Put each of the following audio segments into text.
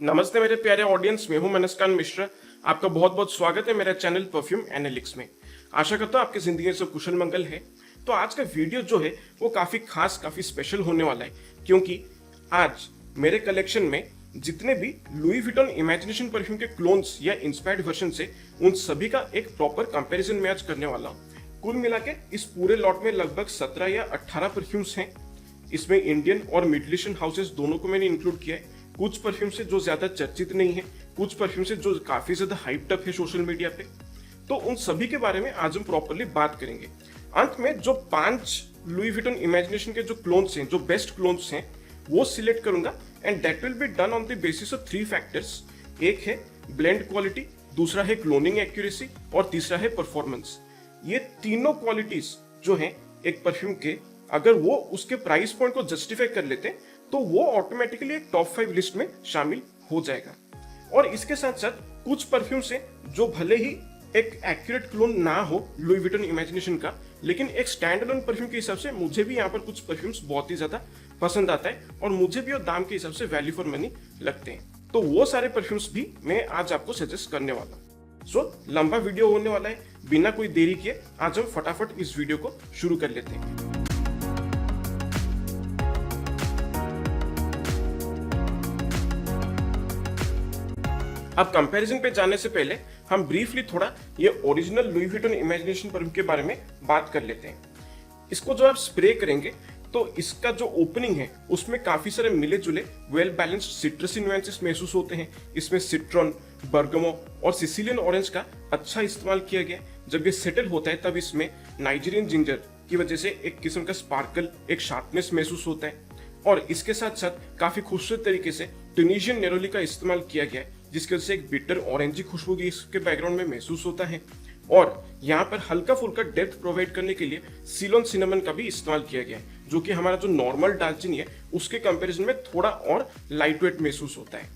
नमस्ते मेरे प्यारे ऑडियंस, मैं हूं मनस्कान मिश्रा। आपका बहुत बहुत स्वागत है मेरा चैनल परफ्यूम एनालिटिक्स में। आशा करता हूं आपकी जिंदगी में सब कुशल मंगल है। तो आज का वीडियो जो है वो काफी खास, काफी स्पेशल होने वाला है, क्योंकि आज मेरे कलेक्शन में जितने भी लुई विटॉन इमेजिनेशन परफ्यूम के क्लोन्स या इंस्पायर्ड वर्जन से उन सभी का एक प्रॉपर कंपैरिजन मैं आज करने वाला हूँ। कुल मिला के इस पूरे लॉट में लगभग 17 या 18 परफ्यूम्स हैं। इसमें इंडियन और मिडिल ईस्टर्न हाउसेस दोनों को मैंने इंक्लूड किया है। कुछ परफ्यूम से जो ज्यादा चर्चित नहीं है, कुछ परफ्यूम से जो काफी ज्यादा हाइप्ड अप है सोशल मीडिया पे। तो उन सभी के बारे में आज हम प्रॉपरली बात करेंगे। अंत में जो 5 लुई विटॉन इमेजिनेशन के जो क्लोन्स हैं, जो बेस्ट क्लोन्स हैं, वो सिलेक्ट करूंगा and that will be done on the basis of 3 factors. एक है ब्लेंड क्वालिटी, दूसरा है क्लोनिंग एक्यूरेसी और तीसरा है परफॉर्मेंस। ये तीनों क्वालिटीज जो हैं एक परफ्यूम के, अगर वो उसके प्राइस पॉइंट को जस्टिफाई कर लेते हैं तो वो ऑटोमेटिकली एक टॉप 5 लिस्ट में शामिल हो जाएगा। और इसके साथ साथ कुछ परफ्यूम से जो भले ही एक एक्यूरेट क्लोन ना हो लुई विटॉन इमेजिनेशन का, लेकिन एक स्टैंड अलोन परफ्यूम के हिसाब से मुझे भी यहाँ पर कुछ परफ्यूम्स बहुत ही ज्यादा पसंद आता है और मुझे भी और दाम के हिसाब से वैल्यू फॉर मनी लगते हैं। तो वो सारे परफ्यूम्स भी मैं आज आपको सजेस्ट करने वाला हूँ। सो लंबा वीडियो होने वाला है, बिना कोई देरी किए आज हम फटाफट इस वीडियो को शुरू कर लेते हैं। अब कंपैरिजन पे जाने से पहले हम ब्रीफली थोड़ा ये original Louis Vuitton imagination perfume के बारे में बात कर लेते हैं। इसको जो आप स्प्रे करेंगे तो इसका जो ओपनिंग है उसमें काफी सारे मिले जुले वेल बैलेंस्ड सिट्रसी नुएंसेस महसूस होते हैं। इसमें सिट्रॉन, बर्गमो और सिसिलियन ऑरेंज का अच्छा इस्तेमाल किया गया। जब ये सेटल होता है तब इसमें नाइजीरियन जिंजर की वजह से एक किस्म का स्पार्कल, एक शार्पनेस महसूस होता है। और इसके साथ साथ काफी खूबसूरत तरीके से ट्यूनीशियन नेरोली का इस्तेमाल किया गया है, जिसकी वजह से एक बिटर ऑरेंजी खुशबू भी इसके बैकग्राउंड में महसूस होता है। और यहाँ पर हल्का फुल्का डेप्थ प्रोवाइड करने के लिए सीलोन सिनेमन का भी इस्तेमाल किया गया है, जो कि हमारा जो नॉर्मल दालचीनी है उसके कंपैरिजन में थोड़ा और लाइट वेट महसूस होता है।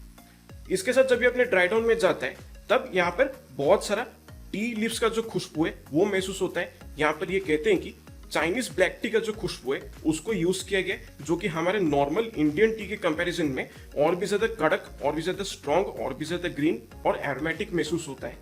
इसके साथ जब ये अपने ड्राई डाउन में जाता है तब यहाँ पर बहुत सारा टी लीव्स का जो खुशबू है वो महसूस होता है। यहाँ पर ये कहते हैं कि चाइनीज ब्लैक टी का जो खुशबू है उसको यूज किया गया, जो कि हमारे नॉर्मल इंडियन टी के कंपैरिजन में और भी ज्यादा कड़क, और भी ज्यादा स्ट्रॉन्ग, और भी ज्यादा ग्रीन और एरोमेटिक महसूस होता है।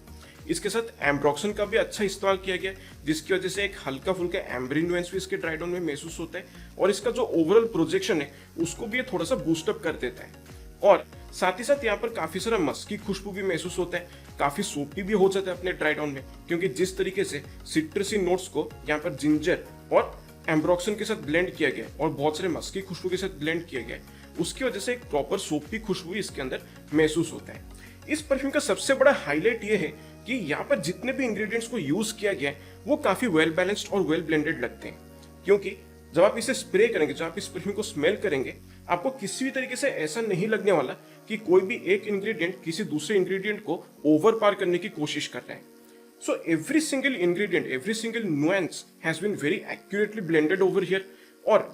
इसके साथ एम्ब्रॉक्सन का भी अच्छा इस्तेमाल किया गया, जिसकी वजह से एक हल्का फुल्का एम्ब्री नुएंस भी इसके ड्राई डाउन में महसूस होता है और इसका जो ओवरऑल प्रोजेक्शन है उसको भी ये थोड़ा सा बूस्टअप कर देता है। और साथ ही साथ यहाँ पर काफी सारा मस्की खुशबू भी महसूस होता है, काफी सोपी भी हो जाता है अपने ड्राई डाउन में, क्योंकि जिस तरीके से सिट्रसी नोट्स को यहाँ पर जिंजर और एम्ब्रॉक्सन के साथ ब्लेंड किया गया और बहुत सारे मस्की खुशबू के साथ ब्लेंड किया गया, उसकी वजह से एक प्रॉपर सोपी खुशबू इसके अंदर महसूस होता है। इस परफ्यूम का सबसे बड़ा हाईलाइट ये है कि यहाँ पर जितने भी इंग्रेडिएंट्स को यूज किया गया है वो काफी वेल बैलेंस्ड और वेल ब्लेंडेड लगते हैं, क्योंकि जब आप इसे स्प्रे करेंगे, जब आप इस परफ्यूम को स्मेल करेंगे, आपको किसी भी तरीके से ऐसा नहीं लगने वाला कि कोई भी एक इंग्रेडिएंट किसी दूसरे इंग्रेडिएंट को ओवर पार करने की कोशिश कर रहा है। So every single ingredient, every single nuance has been very accurately blended over here। और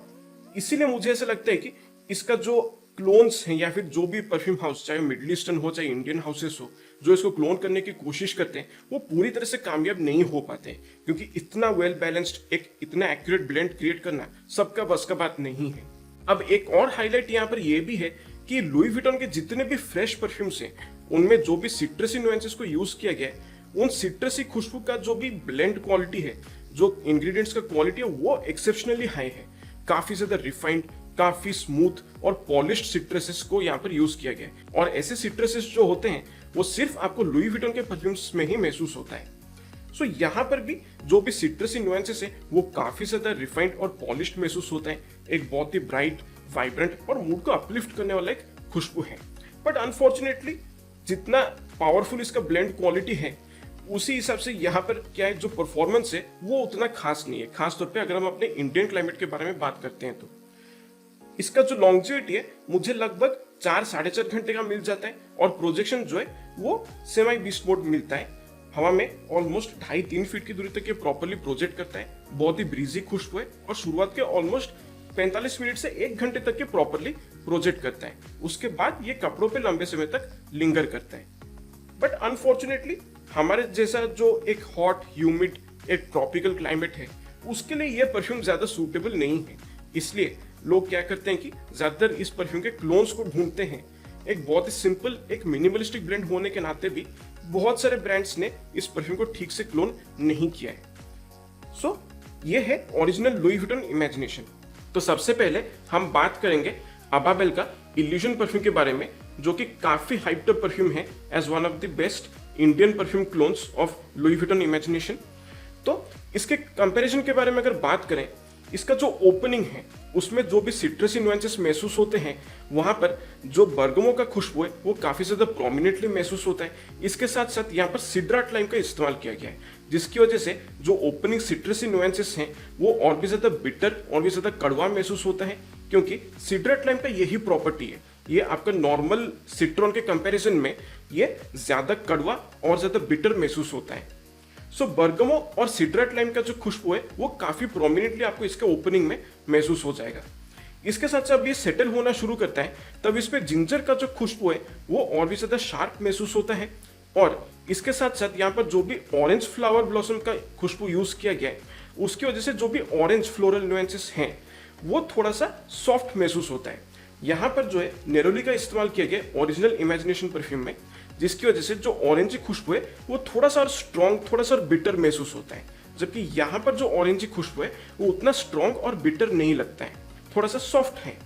इसीलिए मुझे ऐसा लगता है कि इसका जो क्लोन्स हैं या फिर जो भी परफ्यूम हाउस, चाहे मिडिल ईस्टर्न हो चाहे इंडियन हाउसेस हो, जो इसको क्लोन करने की कोशिश करते हैं वो पूरी तरह से कामयाब नहीं हो पाते हैं, क्योंकि इतना वेल बैलेंस्ड, एक इतना एक्यूरेट ब्लेंड क्रिएट करना सबका बस का बात नहीं है। अब एक और हाईलाइट यहाँ पर यह भी है कि लुई विटॉन के जितने भी फ्रेश परफ्यूम्स हैं उनमें जो भी सिट्रसी नुएंसेस को यूज किया गया है, उन सिट्रसी खुशबू का जो भी ब्लेंड क्वालिटी है, जो इंग्रेडिएंट्स का क्वालिटी है, वो एक्सेप्शनली हाई है। काफी ज्यादा रिफाइंड, काफी स्मूथ और पॉलिश्ड सिट्रसेस को यहाँ पर यूज किया गया है। और ऐसे सिट्रसेस जो होते हैं वो सिर्फ आपको लुई विटॉन के परफ्यूम्स में ही महसूस होता है। सो यहाँ पर भी जो भी सिट्रसी नुएंसेस है वो काफी ज्यादा रिफाइंड और पॉलिश्ड महसूस होता है। एक बहुत ही ब्राइट, वाइब्रेंट और मूड को अपलिफ्ट करने वाला एक खुशबू है। बट अनफॉर्चुनेटली जितना पावरफुल इसका ब्लेंड क्वालिटी है, उसी हिसाब से यहाँ पर क्या है, जो परफॉर्मेंस है वो उतना खास नहीं है। खासतौर पे अगर हम अपने इंडियन क्लाइमेट के बारे में बात करते हैं तो इसका जो लॉन्जिविटी है मुझे लगभग 4-4.5 घंटे का मिल जाता है और प्रोजेक्शन जो है वो सेमी बीस्ट मोड मिलता है। हवा में ऑलमोस्ट 2.5-3 फीट की दूरी तक ये प्रॉपरली प्रोजेक्ट करता है। बहुत ही ब्रीजी खुशबू है और शुरुआत के ऑलमोस्ट 45 मिनट से 1 घंटे तक ये प्रॉपरली प्रोजेक्ट करता है। उसके बाद ये कपड़ों पे लंबे समय तक लिंगर करता है। बट अनफॉर्चुनेटली हमारे जैसा जो एक हॉट, ह्यूमिड, एक ट्रॉपिकल क्लाइमेट है उसके लिए ये परफ्यूम ज्यादा सूटेबल नहीं है। इसलिए लोग क्या करते हैं कि ज्यादातर इस परफ्यूम के क्लोन्स को ढूंढते हैं एक बहुत ही सिंपल, एक मिनिमलिस्टिक ब्रांड होने के नाते भी बहुत सारे ब्रांड्स ने इस परफ्यूम को ठीक से क्लोन नहीं किया है। सो ये है ओरिजिनल लुई विटन इमेजिनेशन। तो सबसे पहले हम बात करेंगे अबाबेल का इल्यूजन परफ्यूम के बारे में, जो कि काफी हाइप्ड अप परफ्यूम है as one of the best Indian perfume clones of Louis Vuitton imagination. तो इसके कंपैरिजन के बारे में अगर बात करें, इसका जो ओपनिंग है उसमें जो भी सिट्रसी नुएंसेस महसूस होते हैं, वहां पर जो बर्गमो का खुशबू है वो काफी ज्यादा प्रोमिनेंटली महसूस होता है। इसके साथ साथ यहाँ पर सिड्राट लाइम का इस्तेमाल किया गया है, जिसकी वजह से जो ओपनिंग सिट्रसी नुएंसेस हैं वो और भी ज्यादा बिटर और भी ज्यादा कड़वा महसूस होता है, क्योंकि सिड्राट लाइम का यही प्रॉपर्टी है, ये आपका नॉर्मल सिट्रॉन के कंपैरिजन में ये ज्यादा कड़वा और ज्यादा बिटर महसूस होता है। सो बर्गमो और सिट्रट लाइम का जो खुशबू है वो काफी प्रोमिनेंटली आपको इसके ओपनिंग में महसूस हो जाएगा। इसके साथ जब ये सेटल होना शुरू करता है तब इसमें जिंजर का जो खुशबू है वो और भी ज्यादा शार्प महसूस होता है, और इसके साथ साथ यहाँ पर जो भी ऑरेंज फ्लावर ब्लॉसम का खुशबू यूज किया गया है उसकी वजह से जो भी ऑरेंज फ्लोरल नुएंसेस हैं वो थोड़ा सा सॉफ्ट महसूस होता है। यहाँ पर जो है नेरोली का इस्तेमाल किया गया ओरिजिनल इमेजिनेशन परफ्यूम में, जिसकी वजह से जो ऑरेंजी खुशबू है वो थोड़ा सा स्ट्रॉन्ग, थोड़ा सा बिटर महसूस होता है, जबकि यहाँ पर जो ऑरेंजी खुशबू है वो उतना स्ट्रॉन्ग और बिटर नहीं लगता है, थोड़ा सा सॉफ्ट है।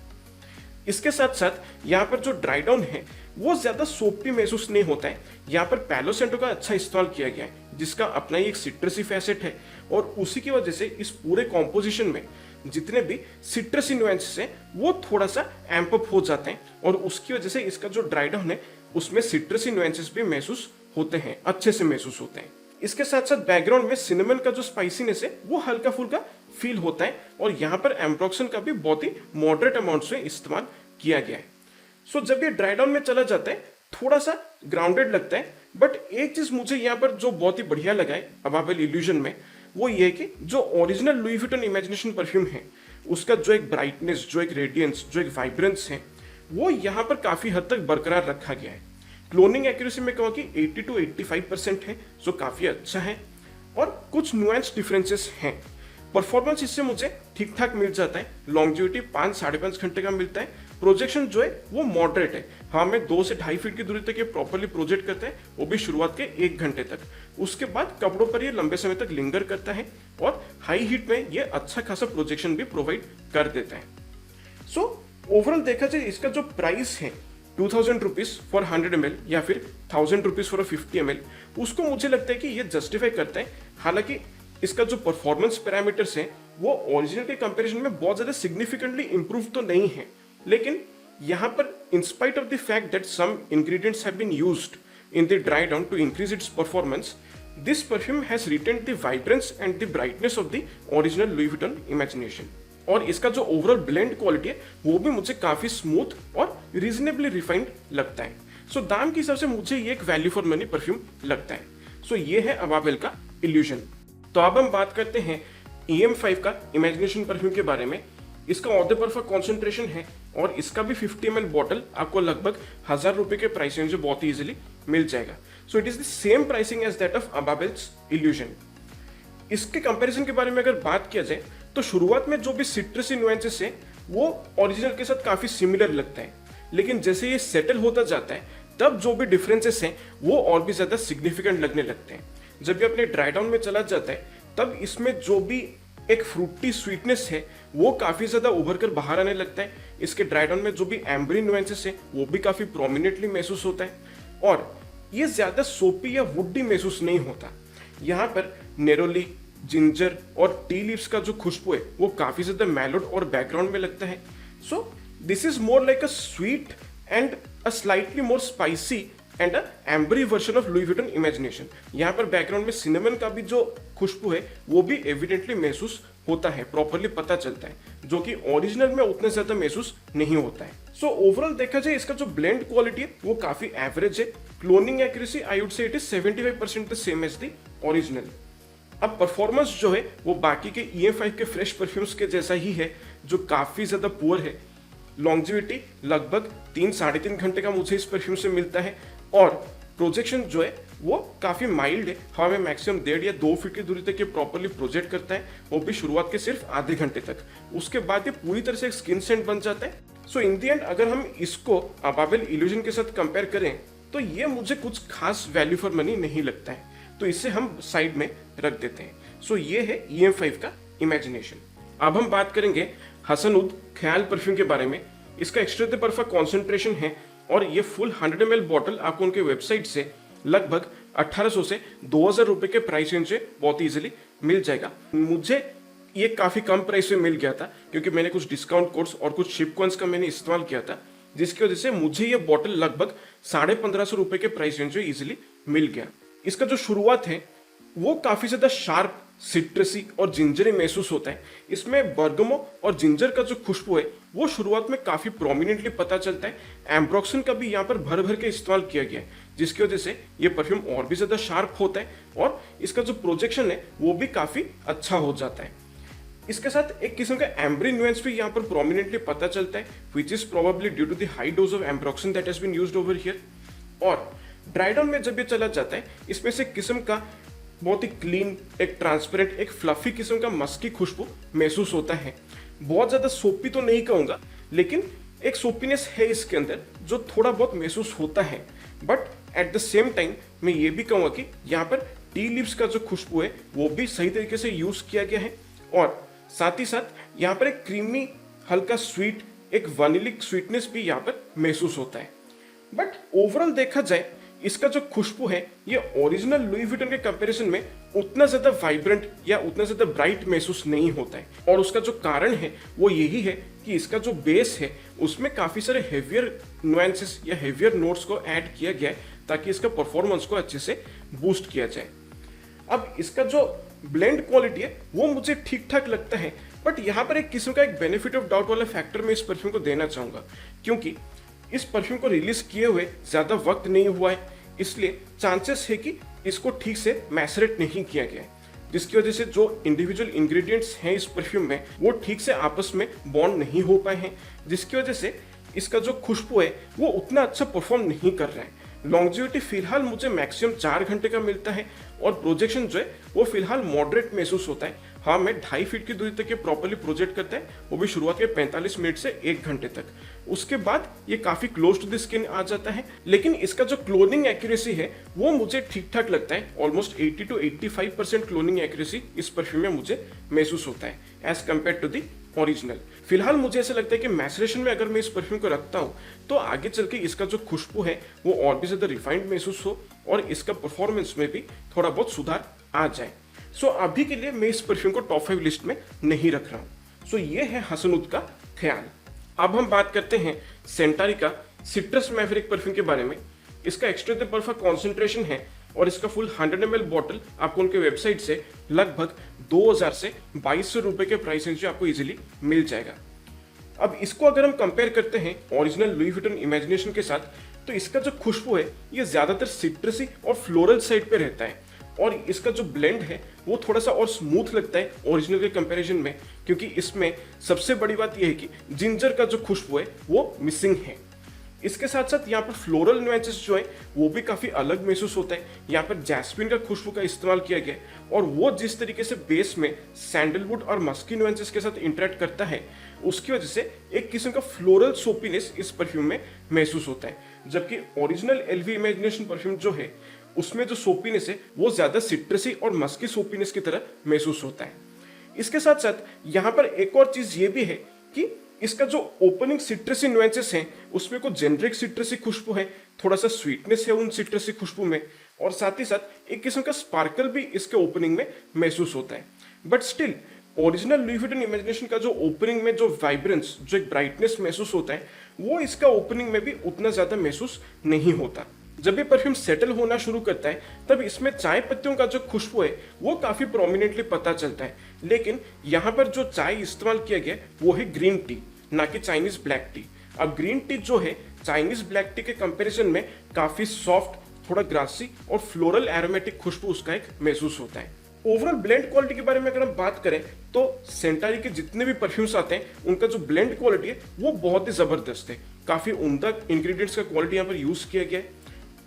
इसके साथ साथ यहाँ पर जो ड्राई डाउन है वो ज्यादा सोपी महसूस नहीं होता है। यहाँ पर पैलो सेंटो का अच्छा इस्तेमाल किया गया है, जिसका अपना ही एक सिट्रसी फैसेट है, और उसी की वजह से इस पूरे कॉम्पोजिशन में जितने भी सिट्रसी नुएंसेस हैं वो थोड़ा सा एम्प अप हो जाते हैं, और उसकी वजह से इसका जो ड्राई डाउन है उसमें सिट्रसी नुएंसेस भी महसूस होते हैं, अच्छे से महसूस होते हैं। इसके साथ साथ बैकग्राउंड में सिनेमन का जो स्पाइसीनेस है वो हल्का फुल्का फील होता है, और यहाँ पर एम्ब्रोक्सन का भी बहुत ही मॉडरेट अमाउंट में इस्तेमाल किया गया है। सो जब ये ड्राई डाउन में चला जाता है थोड़ा सा ग्राउंडेड लगता है, बट एक चीज मुझे यहाँ पर जो बहुत ही बढ़िया लगा है अबाबेल इल्यूजन में वो ये है कि जो original Louis Vuitton imagination perfume है उसका जो एक ब्राइटनेस, जो एक रेडियंस, जो एक वाइब्रेंस है वो यहाँ पर काफी हद तक बरकरार रखा गया है। क्लोनिंग एक्यूरेसी में कहूँ कि 80 to 85% है, जो काफी अच्छा है, और कुछ नुएंस डिफरेंसेस हैं। परफॉर्मेंस इससे मुझे ठीक ठाक मिल जाता है, लॉन्जिविटी 5-5.5 घंटे का मिलता है, प्रोजेक्शन जो है वो मॉडरेट है, हाँ मैं 2 से 2.5 फीट की दूरी तक ये प्रॉपरली प्रोजेक्ट करता है, वो भी शुरुआत के 1 घंटे तक। उसके बाद कपड़ों पर ये लंबे समय तक लिंगर करता है, और हाई हीट में ये अच्छा खासा प्रोजेक्शन भी प्रोवाइड कर देता है। सो ओवरऑल देखा जाए इसका जो प्राइस है 2000 रुपीज फॉर 100 ml या फिर 1000 रुपीज फॉर 50 ml, उसको मुझे लगता है कि ये जस्टिफाई करता है। हालांकि इसका जो परफॉर्मेंस पैरामीटर्स हैं वो ओरिजिनल के कंपैरिजन में बहुत ज्यादा सिग्निफिकेंटली इंप्रूव तो नहीं है, लेकिन यहाँ पर in spite of the fact that some ingredients have been used in the dry down to increase its performance, this perfume has retained the vibrance and the brightness of the original Louis Vuitton imagination. और इसका जो overall blend quality है वो भी मुझे काफी smooth और reasonably refined लगता है। सो दाम के हिसाब से मुझे ये एक वैल्यू फॉर मनी परफ्यूम लगता है। सो ये है अबाबेल का इल्यूजन। तो अब हम बात करते हैं EM5 का इमेजिनेशन परफ्यूम के बारे में। इसका ऑफ द परफा कॉन्सेंट्रेशन है, और इसका भी 50 ml बॉटल आपको लगभग 1000 रुपए के प्राइस रेंज में बहुत ही इजिली मिल जाएगा। So it is the same pricing as that of Ababeels Illusion. इसके कंपैरिजन के बारे में अगर बात किया जाए तो शुरुआत में जो भी सिट्रसी नुएंसेस है वो ओरिजिनल के साथ काफी सिमिलर लगता है, लेकिन जैसे ये सेटल होता जाता है तब जो भी डिफरेंसेस हैं वो और भी ज्यादा सिग्निफिकेंट लगने लगते हैं। जब ये अपने ड्राई डाउन में चला जाता है तब इसमें जो भी एक फ्रूटी स्वीटनेस है वो काफी ज्यादा उभर कर बाहर आने लगता है। इसके ड्राई डाउन में जो भी एम्बरी नुएंसेस है वो भी काफी प्रोमिनेंटली महसूस होता है, और ये ज्यादा सोपी या वुडी महसूस नहीं होता। यहाँ पर नेरोली, जिंजर और टी लीव्स का जो खुशबू है वो काफी ज्यादा मैलोड और बैकग्राउंड में लगता है। So this is more like a sweet and a slightly more spicy and a ambery version of Louis Vuitton Imagination. यहाँ पर बैकग्राउंड में सिनेमन का भी जो खुशबू है वो भी एविडेंटली महसूस होता है, प्रॉपरली पता चलता है, जो कि ओरिजिनल में उतने ज्यादा महसूस नहीं होता है। सो ओवरऑल देखा जाए इसका जो ब्लेंड क्वालिटी है वो काफी एवरेज है। Cloning accuracy I would say it is 75% the same as the original. अब परफॉर्मेंस जो है वो बाकी के EM5 के फ्रेश परफ्यूम्स के जैसा ही है, जो काफी ज्यादा पुअर है। लॉन्जिविटी लगभग 3-3.5 घंटे का मुझे इस परफ्यूम से मिलता है, और प्रोजेक्शन जो है वो काफी माइल्ड है, हमें मैक्सिमम 1.5 या 2 फीट की दूरी तक ये प्रॉपरली प्रोजेक्ट करता है, वो भी शुरुआत के सिर्फ आधे घंटे तक। उसके बाद ये पूरी तरह से एक स्किन सेंट बन जाता है। सो इन द एंड अगर हम इसको अबाबेल इल्यूजन के साथ कंपेयर करें तो ये मुझे कुछ खास वैल्यू फॉर मनी नहीं लगता है, तो इसे हम साइड में रख देते हैं। सो ये है EM5 का इमेजिनेशन। अब हम बात करेंगे हसनउद ख्याल परफ्यूम के बारे में। इसका एक्सट्रा परफा कॉन्सेंट्रेशन है और ये फुल 100 ml बॉटल आपको उनके वेबसाइट से लगभग 1800 से 2000 रुपए के प्राइस रेंज से बहुत इजीली मिल जाएगा। मुझे ये काफी कम प्राइस में मिल गया था क्योंकि मैंने कुछ डिस्काउंट कोड्स और कुछ शिप कॉइन्स का मैंने इस्तेमाल किया था, जिसकी वजह से मुझे ये बॉटल लगभग 1550 रुपए के प्राइस रेंज में इजीली मिल गया। इसका जो शुरुआत है वो काफी ज्यादा शार्प, सिट्रसी और जिंजरी महसूस होता है। इसमें बर्गमो और जिंजर का जो खुशबू है वो शुरुआत में काफी प्रोमिनेंटली पता चलता है। एम्ब्रोक्सन का भी यहाँ पर भर भर के इस्तेमाल किया गया है, जिसकी वजह से ये परफ्यूम और भी ज्यादा शार्प होता है और इसका जो प्रोजेक्शन है वो भी काफी अच्छा हो जाता है। इसके साथ एक किस्म का एम्ब्री न्यूएंस भी यहाँ पर प्रोमिनेंटली पता चलता है, which is probably due to the high dose of ambroxan that has been used over here. और ड्राई डाउन में जब ये चला जाता है, इसमें से किस्म का बहुत ही क्लीन, एक ट्रांसपेरेंट, एक फ्लफी किस्म का मस्की खुशबू महसूस होता है। बहुत ज्यादा सोपी तो नहीं कहूंगा, लेकिन एक सोपीनेस है इसके अंदर जो थोड़ा बहुत महसूस होता है। But at the same time मैं ये भी कहूंगा कि यहाँ पर टी लीव्स का जो खुशबू है वो भी सही तरीके से यूज किया गया है और साथ ही साथ यहाँ पर एक क्रीमी, हल्का स्वीट, एक वनीलिक स्वीटनेस भी यहाँ पर महसूस होता है। बट ओवरऑल देखा जाए इसका जो खुशबू है ये ओरिजिनल लुई विटन के कंपैरिजन में उतना ज्यादा वाइब्रेंट या उतना ज्यादा ब्राइट महसूस नहीं होता है। और उसका जो कारण है वो यही है कि इसका जो बेस है उसमें काफी सारे हेवियर नुएंसेस या हेवियर नोट्स को ऐड किया गया है ताकि इसका परफॉर्मेंस को अच्छे से बूस्ट किया जाए। अब इसका जो ब्लेंड क्वालिटी है वो मुझे ठीक ठाक लगता है, बट यहाँ पर एक किस्म का एक बेनिफिट ऑफ डाउट वाला फैक्टर मैं इस परफ्यूम को देना चाहूंगा, क्योंकि इस परफ्यूम को रिलीज किए हुए ज्यादा वक्त नहीं हुआ है, इसलिए चांसेस है कि इसको ठीक से मैसरेट नहीं किया गया है, जिसकी वजह से जो इंडिविजुअल इंग्रेडिएंट्स हैं इस परफ्यूम में वो ठीक से आपस में बॉन्ड नहीं हो पाए हैं, जिसकी वजह से इसका जो खुशबू है वो उतना अच्छा परफॉर्म नहीं कर रहा है। लॉन्जिविटी फिलहाल मुझे मैक्सिमम 4 घंटे का मिलता है और प्रोजेक्शन जो है वो फिलहाल मॉडरेट महसूस होता है। हाँ, मैं 2.5 फीट की दूरी तक ये प्रॉपर्ली प्रोजेक्ट करता है, वो भी शुरुआत के 45 मिनट से 1 घंटे तक। उसके बाद ये काफी क्लोज टू द स्किन आ जाता है, लेकिन इसका जो क्लोनिंग एक्यूरेसी है वो मुझे ठीक ठाक लगता है। ऑलमोस्ट 80 to 85% क्लोनिंग एक्यूरेसी इस परफ्यूम में मुझे महसूस होता है as compare to the original. फिलहाल मुझे ऐसा लगता है कि मैसरेशन में अगर मैं इस परफ्यूम को रखता हूँ तो आगे चल के इसका जो खुशबू है वो और भी ज्यादा रिफाइंड महसूस हो और इसका परफॉर्मेंस में भी थोड़ा बहुत सुधार आ जाए। सो अभी के लिए मैं इस परफ्यूम को टॉप 5 लिस्ट में नहीं रख रहा हूँ। सो ये है हसनउद का ख्याल। अब हम बात करते हैं सेंटारी का सिट्रस मैवरिक परफ्यूम के बारे में। इसका एक्सट्रा परफा कॉन्सेंट्रेशन है और इसका फुल 100 ml बॉटल आपको उनके वेबसाइट से लगभग 2000 से 2200 रुपए के प्राइस रेंज में आपको इजीली मिल जाएगा। अब इसको अगर हम कंपेयर करते हैं ओरिजिनल लुई विटन इमेजिनेशन के साथ, तो इसका जो खुशबू है ये ज्यादातर सिट्रसी और फ्लोरल साइड पे रहता है और इसका जो ब्लेंड है वो थोड़ा सा और स्मूथ लगता है ओरिजिनल के कंपैरिजन में, क्योंकि इसमें सबसे बड़ी बात यह है कि जिंजर का जो खुशबू है वो मिसिंग है। इसके साथ साथ यहाँ पर फ्लोरल नुएंसेस जो है वो भी काफी अलग महसूस होता है। यहाँ पर जैस्मिन का खुशबू का इस्तेमाल किया गया है और वो जिस तरीके से बेस में सैंडलवुड और मस्की नुएंसेस के साथ इंटरेक्ट करता है उसकी वजह से एक किस्म का फ्लोरल सोपीनेस इस परफ्यूम में महसूस होता है, जबकि ओरिजिनल एलवी इमेजिनेशन परफ्यूम जो है उसमें जो सोपीनेस है वो ज्यादा सिट्रसी और मस्की सोपीनेस की तरह महसूस होता है। इसके साथ साथ यहाँ पर एक और चीज ये भी है कि इसका जो ओपनिंग सिट्रसी नुएंसेस हैं उसमें कुछ जेनरिक सिट्रसी खुशबू है, थोड़ा सा स्वीटनेस है उन सिट्रसी खुशबू में और साथ ही साथ एक किस्म का स्पार्कल भी इसके ओपनिंग में महसूस होता है। But still original Louis Vuitton imagination का जो ओपनिंग में जो वाइब्रेंस, जो एक ब्राइटनेस महसूस होता है वो इसका ओपनिंग में भी उतना ज्यादा महसूस नहीं होता। जब ये परफ्यूम सेटल होना शुरू करता है तब इसमें चाय पत्तियों का जो खुशबू है वो काफी प्रोमिनेंटली पता चलता है, लेकिन यहाँ पर जो चाय इस्तेमाल किया गया वो है ग्रीन टी, ना कि चाइनीज ब्लैक टी। अब ग्रीन टी जो है चाइनीज ब्लैक टी के कंपैरिजन में काफी सॉफ्ट, थोड़ा ग्रासी और फ्लोरल एरोमेटिक खुशबू उसका एक महसूस होता है। ओवरऑल ब्लेंड क्वालिटी के बारे में अगर हम बात करें तो सेंटारी के जितने भी परफ्यूम्स आते हैं उनका जो ब्लेंड क्वालिटी है वो बहुत ही जबरदस्त है। काफी उम्दा इंग्रेडिएंट्स का क्वालिटी यहाँ पर यूज किया गया है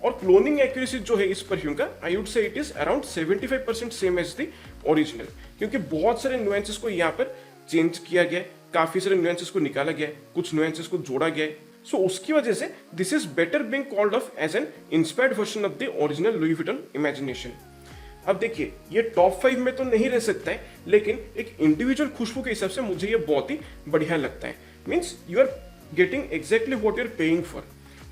और क्लोनिंग एक्यूरेसी जो है इस परफ्यूम का I would say it is around 75% same as the original, क्योंकि बहुत सारे नुएंसेस को यहाँ पर चेंज किया गया है, काफी सारे नुएंसेस को निकाला गया है, कुछ नुएंसेस को जोड़ा गया है। सो उसकी वजह से this is better being called of as an inspired version of the original Louis Vuitton Imagination. अब देखिए ये टॉप 5 में तो नहीं रह सकता है, लेकिन एक इंडिविजुअल खुशबू के हिसाब से मुझे ये बहुत ही बढ़िया लगता है। Means you are getting exactly what you are paying for.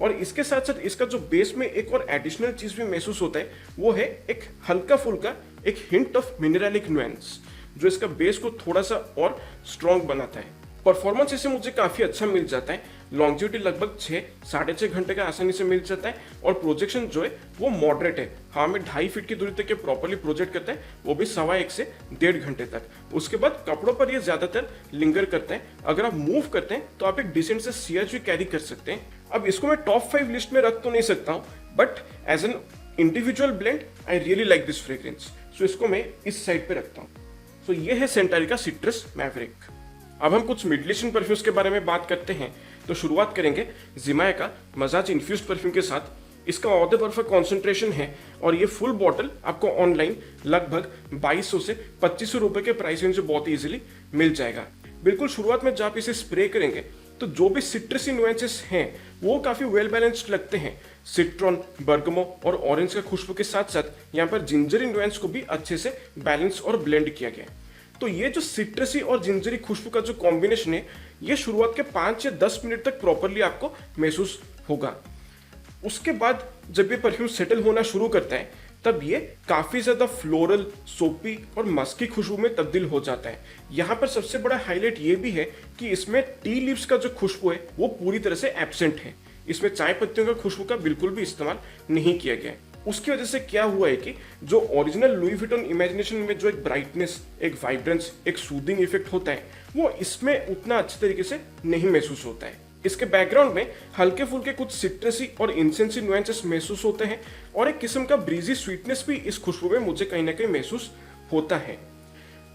और इसके साथ साथ इसका जो बेस में एक और एडिशनल चीज भी महसूस होता है, वो है एक हल्का फुल्का एक हिंट ऑफ मिनरलिक नुएंस, जो इसका बेस को थोड़ा सा और स्ट्रॉन्ग बनाता है। परफॉर्मेंस इसे मुझे काफी अच्छा मिल जाता है। लॉन्जिविटी लगभग 6-6.5 घंटे का आसानी से मिल जाता है और प्रोजेक्शन जो है वो मॉडरेट है। हाँ, में 2.5 फीट की दूरी तक ये प्रॉपर्ली प्रोजेक्ट करता है, वो भी 1.25 से 1.5 घंटे तक। उसके बाद कपड़ों पर ये ज्यादातर लिंगर करता है। अगर आप मूव करते हैं तो आप एक डिसेंट से सीएच भी कैरी कर सकते हैं। अब इसको मैं टॉप 5 लिस्ट में रख तो नहीं सकता हूँ, but as an individual blend I really like this fragrance. So इसको मैं इस साइड पे रखता हूँ। सो ये है सेंटारी का सिट्रस मैवरिक। अब हम कुछ मिडल ईस्टर्न परफ्यूम्स के बारे में बात करते हैं। तो शुरुआत करेंगे ज़िमाया का मजाज इन्फ्यूज्ड परफ्यूम के साथ। इसका ऑर्डर बर्फ कॉन्सेंट्रेशन है और ये फुल बॉटल आपको ऑनलाइन लगभग 2200 से 2500 रुपए के प्राइस रेंज से बहुत ही इजीली मिल जाएगा। बिल्कुल शुरुआत में जब आप इसे स्प्रे करेंगे तो जो भी सिट्रसी नुएंसेस हैं वो काफी वेल बैलेंस्ड लगते हैं। सिट्रॉन, बर्गमो और ऑरेंज का खुशबू के साथ साथ यहाँ पर जिंजरी नुएंस को भी अच्छे से बैलेंस और ब्लेंड किया गया है। तो ये जो सिट्रसी और जिंजरी खुशबू का जो कॉम्बिनेशन है, ये शुरुआत के 5 या 10 मिनट तक प्रॉपरली आपको महसूस होगा। उसके बाद जब ये परफ्यूम सेटल होना शुरू करता है तब ये काफी ज्यादा फ्लोरल, सोपी और मस्की खुशबू में तब्दील हो जाता है। यहाँ पर सबसे बड़ा हाईलाइट ये भी है कि इसमें टी लीव्स का जो खुशबू है वो पूरी तरह से एब्सेंट है। इसमें चाय पत्तियों का खुशबू का बिल्कुल भी इस्तेमाल नहीं किया गया है। उसकी वजह से क्या हुआ है कि जो ओरिजिनल लुई विटन इमेजिनेशन में जो एक ब्राइटनेस, एक वाइब्रेंस, एक सूदिंग इफेक्ट होता है, वो इसमें उतना अच्छे तरीके से नहीं महसूस होता है। इसके बैकग्राउंड में हल्के फुल्के कुछ सिट्रसी और इंसेंसी नुएंसेस महसूस होते हैं और एक किस्म का ब्रीजी स्वीटनेस भी इस खुशबू में मुझे कहीं ना कहीं महसूस होता है।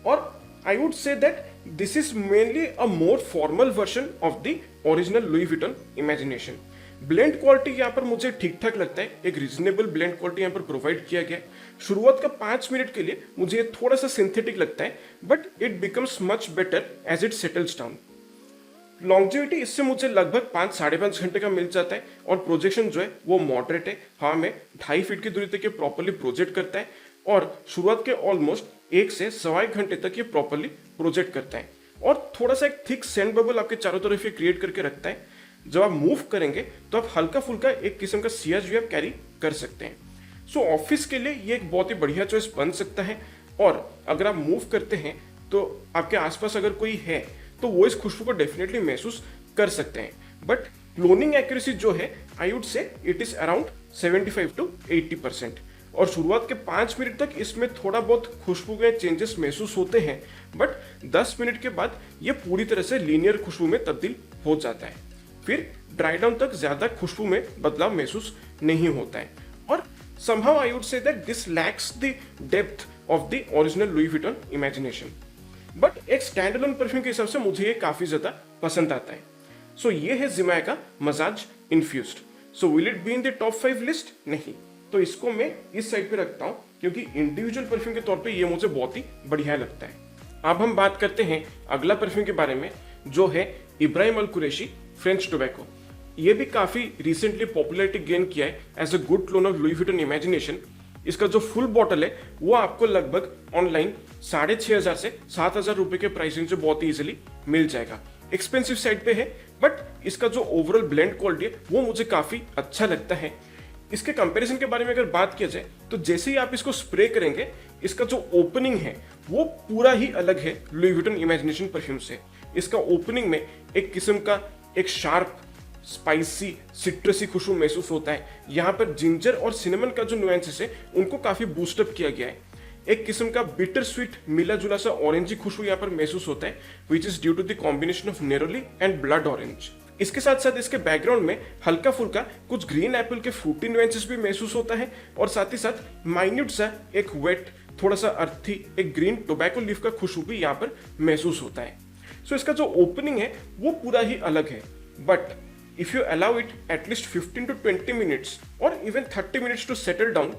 और आई वुड से that this is mainly a more formal version of the original Louis Vuitton imagination. Blend quality यहाँ पर मुझे ठीक ठाक लगता है, एक रीजनेबल ब्लेंड क्वालिटी यहाँ पर प्रोवाइड किया गया है। शुरुआत का 5 मिनट के लिए मुझे ये थोड़ा सा सिंथेटिक लगता है, but it becomes much better as it settles down. Longevity इससे मुझे लगभग 5-5.5 घंटे का मिल जाता है और प्रोजेक्शन जो है वो मॉडरेट है। हाँ, में 2.5 फीट की दूरी तक ये प्रॉपरली प्रोजेक्ट करता है और शुरुआत के ऑलमोस्ट 1 से 1.25 घंटे तक ये प्रॉपरली प्रोजेक्ट करता है और थोड़ा सा एक थिक सैंड बबल आपके चारों तरफ ये क्रिएट करके रखता है। जब आप मूव करेंगे तो आप हल्का फुल्का एक किस्म का सीएच भी आप कैरी कर सकते हैं। सो ऑफिस के लिए ये एक बहुत ही बढ़िया चॉइस बन सकता है। और अगर आप मूव करते हैं तो आपके आसपास अगर कोई है तो वो इस खुशबू को डेफिनेटली महसूस कर सकते हैं। बट क्लोनिंग एक्यूरेसी जो है, आई would say it is around 75 to 80%। और शुरुआत के 5 मिनट तक इसमें थोड़ा बहुत खुशबू के चेंजेस महसूस होते हैं, बट 10 मिनट के बाद ये पूरी तरह से लीनियर खुशबू में तब्दील हो जाता है। फिर ड्राई डाउन तक ज्यादा खुशबू में बदलाव महसूस नहीं होता है। और somehow I would say that this lacks the depth of the original Louis Vuitton imagination. But एक स्टैंड अलोन परफ्यूम के हिसाब से मुझे ये काफी ज्यादा पसंद आता है। सो ये है ज़िमाया का massage infused. So will it be in the top 5 list? नहीं, तो इसको मैं इस साइड पे रखता हूँ क्योंकि इंडिविजुअल परफ्यूम के तौर पे ये मुझे बहुत ही बढ़िया लगता है। अब हम बात करते हैं अगला परफ्यूम के बारे में, जो है Ibrahim Al Qurashi French Tobacco. ये भी काफी रिसेंटली पॉपुलैरिटी गेन किया है as a good clone of Louis Vuitton Imagination. इसका जो फुल बॉटल है वो आपको लगभग ऑनलाइन 6,500 से 7,000 रुपए के प्राइस रेंज से बहुत ही इजीली मिल जाएगा। एक्सपेंसिव साइड पे है, बट इसका जो ओवरऑल ब्लेंड क्वालिटी है वो मुझे काफी अच्छा लगता है। इसके कंपैरिजन के बारे में अगर बात किया जाए तो जैसे ही आप इसको स्प्रे करेंगे, इसका जो ओपनिंग है वो पूरा ही अलग है लुई विटन इमेजिनेशन परफ्यूम से। इसका ओपनिंग में एक किस्म का एक शार्प, स्पाइसी, सिट्रसी खुशबू महसूस होता है। यहाँ पर जिंजर और सिनेमन का जो नुएंसेस है उनको काफी बूस्टअप किया गया है। एक किस्म का बिटर स्वीट मिला जुला सा ऑरेंजी खुशबू यहाँ पर महसूस होता है, which is due to the combination of neroli and blood orange. इसके साथ साथ इसके बैकग्राउंड में हल्का फुल्का कुछ ग्रीन एप्पल के फ्रूटी नुएंसेस भी महसूस होता है और साथ ही साथ माइन्यूट सा एक वेट, थोड़ा सा अर्थी, एक ग्रीन टोबैको लीफ का खुशबू भी यहाँ पर महसूस होता है। सो इसका जो ओपनिंग है वो पूरा ही अलग है, but if you allow it at least 15 to 20 minutes or even 30 minutes to settle down,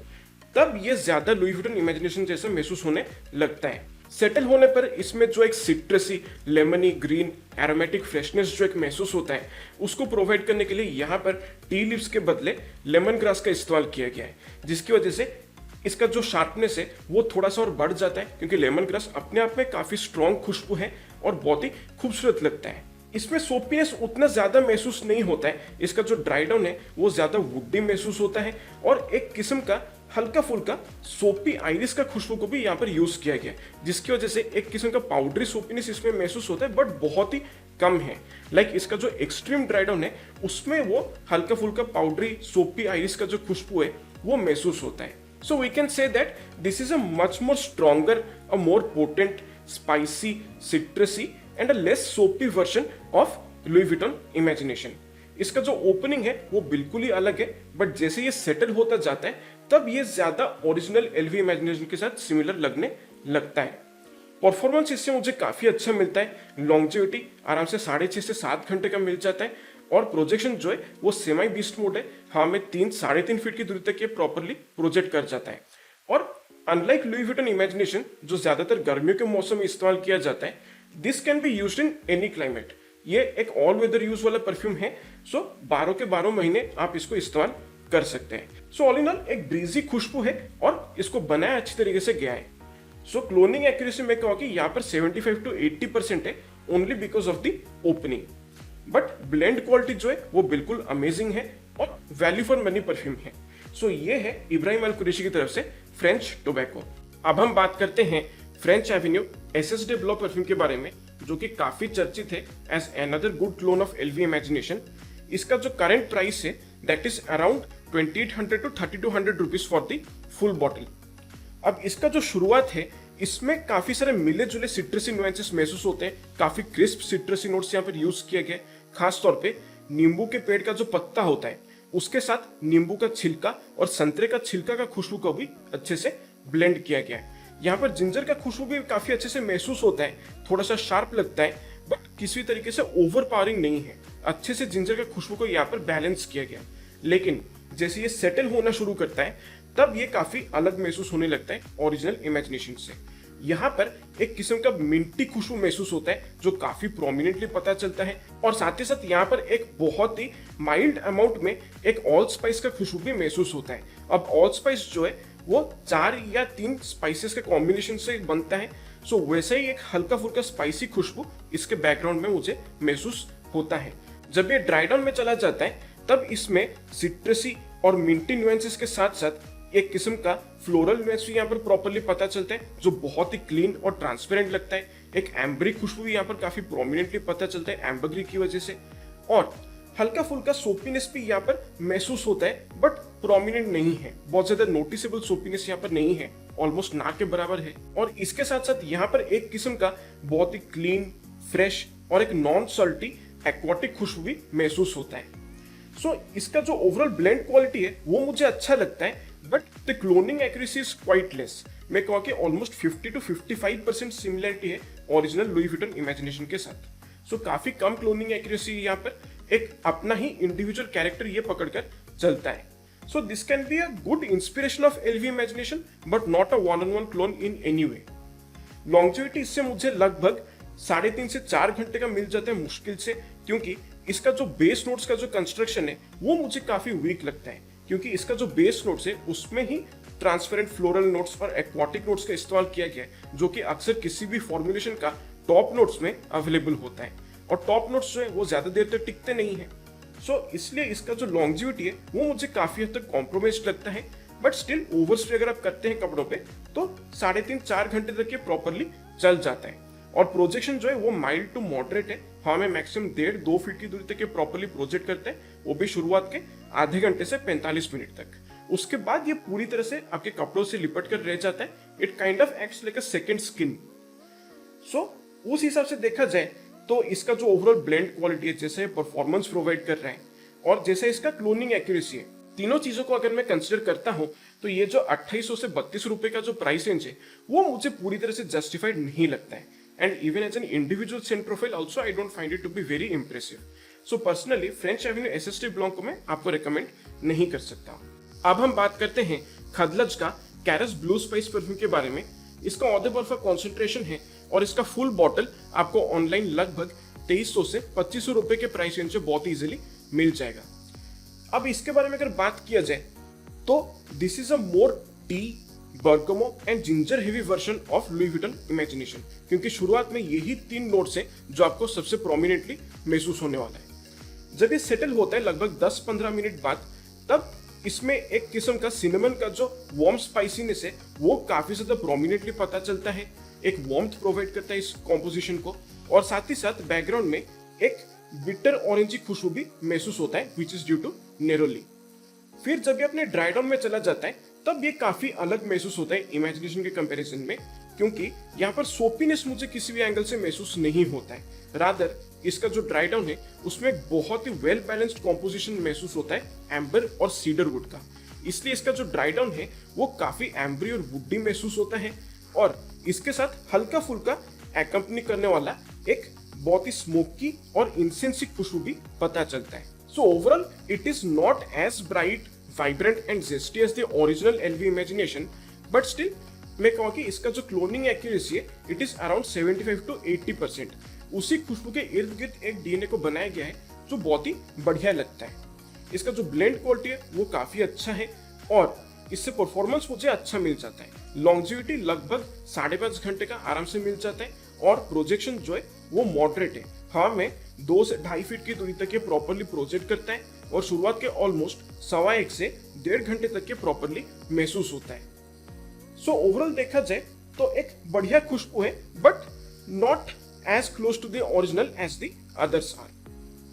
तब ये ज्यादा लुई विटन इमेजिनेशन जैसा महसूस होने लगता है। सेटल होने पर इसमें जो एक सिट्रसी, लेमनी, ग्रीन, एरोमेटिक फ्रेशनेस जो एक महसूस होता है, उसको प्रोवाइड करने के लिए यहाँ पर टी लीव्स के बदले लेमन ग्रास का इस्तेमाल किया गया है, जिसकी वजह से इसका जो शार्पनेस है वो थोड़ा सा और बढ़ जाता है, क्योंकि लेमन ग्रास अपने आप में काफी स्ट्रॉन्ग खुशबू है और बहुत ही खूबसूरत लगता है। इसमें सोपीनेस उतना ज्यादा महसूस नहीं होता है, इसका जो ड्राई डाउन है वो ज्यादा वुडी महसूस होता है और एक किस्म का हल्का फुल्का सोपी आइरिस का खुशबू को भी यहाँ पर यूज किया गया है, जिसकी वजह से एक किस्म का पाउडरी सोपीनेस इसमें महसूस होता है, बट बहुत ही कम है। लाइक इसका जो एक्सट्रीम ड्राई डाउन है उसमें वो हल्का फुल्का पाउडरी सोपी आइरिस का जो खुशबू है वो महसूस होता है। So we can say that this is a much more stronger, a more potent, spicy, citrusy and a less soapy version of Louis Vuitton Imagination. इसका जो ओपनिंग है वो बिल्कुल ही अलग है, बट जैसे ये सेटल होता जाता है तब ये ज्यादा ओरिजिनल LV इमेजिनेशन के साथ सिमिलर लगने लगता है। परफॉर्मेंस इससे मुझे काफी अच्छा मिलता है, लॉन्जेविटी आराम से 6.5 से 7 घंटे का मिल जाता है और प्रोजेक्शन जो है वो सेमी बीस्ट मोड है, हमें 3-3.5 फीट की दूरी तक ये प्रॉपरली प्रोजेक्ट कर जाता है। और अनलाइक लुई विटन इमेजिनेशन जो ज्यादातर गर्मियों के मौसम में इस्तेमाल किया जाता है, this can be used in any climate. ये एक ऑल वेदर यूज वाला परफ्यूम है, सो 12 के 12 महीने आप इसको इस्तेमाल कर सकते हैं। सो ऑल इन ऑल एक ब्रीजी खुशबू है और इसको बनाया अच्छी तरीके से गया है। सो क्लोनिंग एक्यूरेसी में कहूँ कि यहाँ पर 75 to 80% है, only because of the opening. But blend quality जो है वो बिल्कुल अमेजिंग है और वैल्यू फॉर मनी परफ्यूम है। सो ये है इब्राहिम अल कुरैशी की तरफ से फ्रेंच टोबैको। अब हम बात करते हैं French Avenue SS de Blau perfume के बारे में, जो कि काफी चर्चित है as another good clone of LV Imagination. इसका जो करंट प्राइस है that is around 2800 to 3200 rupees for the full bottle. अब इसका जो शुरुआत है इसमें काफी सारे मिले जुले सिट्रसी नुएंसेस महसूस होते हैं, काफी क्रिस्प सिट्रसी नोट्स यहाँ पर यूज किए गए। खास तौर पे नींबू के पेड़ का जो पत्ता होता है उसके साथ नींबू का छिलका और संतरे का छिलका का खुशबू को भी अच्छे से ब्लेंड किया गया है। यहाँ पर जिंजर का खुशबू भी काफी अच्छे से महसूस होता है, थोड़ा सा शार्प लगता है बट किसी तरीके से ओवर पावरिंग नहीं है। अच्छे से जिंजर का खुशबू को यहाँ पर बैलेंस किया गया। लेकिन जैसे ये सेटल होना शुरू करता है तब ये काफी अलग महसूस होने लगता है ओरिजिनल इमेजिनेशन से। यहाँ पर एक किस्म का मिंटी खुशबू महसूस होता है जो काफी प्रोमिनेंटली पता चलता है, और साथ ही साथ यहाँ पर एक बहुत ही माइल्ड अमाउंट में एक ऑल स्पाइस का खुशबू भी महसूस होता है। अब ऑल स्पाइस जो है वो 4 या 3 स्पाइसेस के कॉम्बिनेशन से बनता है, सो वैसे ही एक हल्का फुल्का स्पाइसी खुशबू इसके बैकग्राउंड में मुझे महसूस होता है। जब ये ड्राई डाउन में चला जाता है तब इसमें सिट्रसी और मिंटी नुएंसेस के साथ साथ एक किस्म का फ्लोरल नुएंस भी यहाँ पर प्रॉपर्ली पता चलता है जो बहुत ही क्लीन और ट्रांसपेरेंट लगता है। एक एम्बरी खुशबू भी यहाँ पर काफी प्रोमिनेंटली पता चलता है एम्बरी की वजह से, और हल्का फुल्का सोपीनेस भी यहाँ पर महसूस होता है बट प्रोमिनेंट नहीं है, बहुत ज्यादा नोटिसेबल सोपीनेस यहाँ पर नहीं है, ऑलमोस्ट ना के बराबर है। और इसके साथ साथ यहाँ पर एक किस्म का बहुत ही क्लीन, फ्रेश और एक नॉन सॉल्टी एक्वाटिक खुशबू भी महसूस होता है। सो इसका जो ओवरऑल ब्लेंड क्वालिटी है वो मुझे अच्छा लगता है, but the cloning accuracy is quite less. मैं कहूँ कि ऑलमोस्ट 50 to 55% सिमिलरिटी है ओरिजिनल लुई विटन इमेजिनेशन के साथ। सो काफी कम क्लोनिंग एक्यूरेसी यहाँ पर, एक अपना ही इंडिविजुअल कैरेक्टर ये पकड़कर चलता है। So this can be a good inspiration of LV Imagination but not a one on one clone in any way. Longevity इससे मुझे लगभग 3.5 से 4 घंटे का मिल जाता है मुश्किल से, क्योंकि इसका जो बेस नोट्स का जो कंस्ट्रक्शन है वो मुझे काफी वीक लगता है, क्योंकि इसका जो बेस नोट्स है उसमें ही ट्रांसपेरेंट फ्लोरल नोट्स और एक्वाटिक नोट्स का इस्तेमाल किया गया है, जो कि अक्सर किसी भी फॉर्मुलेशन का टॉप नोट्स में अवेलेबल होता है, और टॉप नोट्स जो है वो ज्यादा देर तक टिकते नहीं है। सो इसलिए इसका जो लॉन्जिविटी है वो मुझे काफी हद तक कॉम्प्रोमाइज लगता है, बट स्टिल ओवर स्प्रे अगर आप करते हैं कपड़ों पे तो 3.5-4 घंटे तक ये प्रॉपरली चल जाता है। और प्रोजेक्शन जो है वो माइल्ड टू मॉडरेट है, हमें मैक्सिमम 1.5-2 फीट की दूरी तक ये प्रॉपरली प्रोजेक्ट करते हैं, वो भी शुरुआत के आधे घंटे से 45 मिनट तक। उसके बाद ये पूरी तरह से आपके कपड़ों से लिपट कर रह जाता है। It kind of acts like a second skin. So उस हिसाब से देखा जाए तो इसका जो ओवरऑल ब्लेंड क्वालिटी है, जैसे परफॉर्मेंस प्रोवाइड कर रहा है और जैसे इसका क्लोनिंग एक्यूरेसी है, तीनों चीजों को अगर मैं कंसिडर करता हूं तो ये जो 2800 से 32 रुपए का जो प्राइस रेंज है वो मुझे पूरी तरह से जस्टिफाइड नहीं लगता है। And even as an individual scent profile also I don't find it to be very impressive. So personally French Avenue SS de Blau को मैं आपको रिकमेंड नहीं कर सकता। अब हम बात करते हैं खदलज का कैरस ब्लू स्पाइस परफ्यूम के बारे में, इसका ऑधर बर्फा कॉन्सेंट्रेशन है और इसका फुल बॉटल आपको ऑनलाइन लगभग 2300 से 2500 रुपए के प्राइस रेंज से बहुत इजीली मिल जाएगा। अब इसके बारे में अगर बात किया जाए तो this is a more tea, Bergamo and ginger heavy version of Louis Vuitton imagination, क्योंकि शुरुआत में यही 3 नोट्स है जो आपको सबसे प्रोमिनेंटली महसूस होने वाला है। जब ये सेटल होता है लगभग 10-15 मिनट बाद, तब इसमें एक किस्म का सिनेमन का जो वार्म स्पाइसीनेस है वो काफी ज्यादा प्रोमिनेंटली पता चलता है, एक वार्मथ प्रोवाइड करता है इस कॉम्पोजिशन को, और साथ ही साथ बैकग्राउंड में एक बिटर ऑरेंजी खुशबू भी महसूस होता है which is due to neroli. फिर जब ये अपने ड्राई डाउन में चला जाता है तब ये काफी अलग महसूस होता है इमेजिनेशन के कंपैरिजन में, क्योंकि यहाँ पर सोपीनेस मुझे किसी भी एंगल से महसूस नहीं होता है। रादर इसका जो ड्राई डाउन है उसमें एक बहुत ही वेल बैलेंस्ड कॉम्पोजिशन महसूस होता है एम्बर और सीडर वुड का, इसलिए इसका जो ड्राई डाउन है वो काफी एम्बरी और वुडी महसूस होता है, और इसके साथ हल्का फुल्का एक्कम्पनी करने वाला एक बहुत ही स्मोकी और इंसेंसी खुशबू भी पता चलता है। So overall it is not as bright, vibrant and zesty as the original LV Imagination, but still मैं कहूँ कि इसका जो क्लोनिंग एक्यूरेसी है इट इज अराउंड 75 to 80%। उसी खुशबू के इर्द गिर्द एक डीएनए को बनाया गया है जो बहुत ही बढ़िया लगता है। इसका जो ब्लेंड क्वालिटी है वो काफी अच्छा है और इससे परफॉर्मेंस मुझे अच्छा मिल जाता है। लॉन्जिविटी लगभग 5.5 घंटे का आराम से मिल जाता है और प्रोजेक्शन जो है वो मॉडरेट है। हाँ, में 2 से 2.5 फीट की दूरी तक ये प्रॉपरली प्रोजेक्ट करता है और शुरुआत के ऑलमोस्ट 1.25 से 1.5 घंटे तक के प्रॉपरली महसूस होता है। सो ओवरऑल देखा जाए तो एक बढ़िया खुशबू है, but not as close to the original as the others are.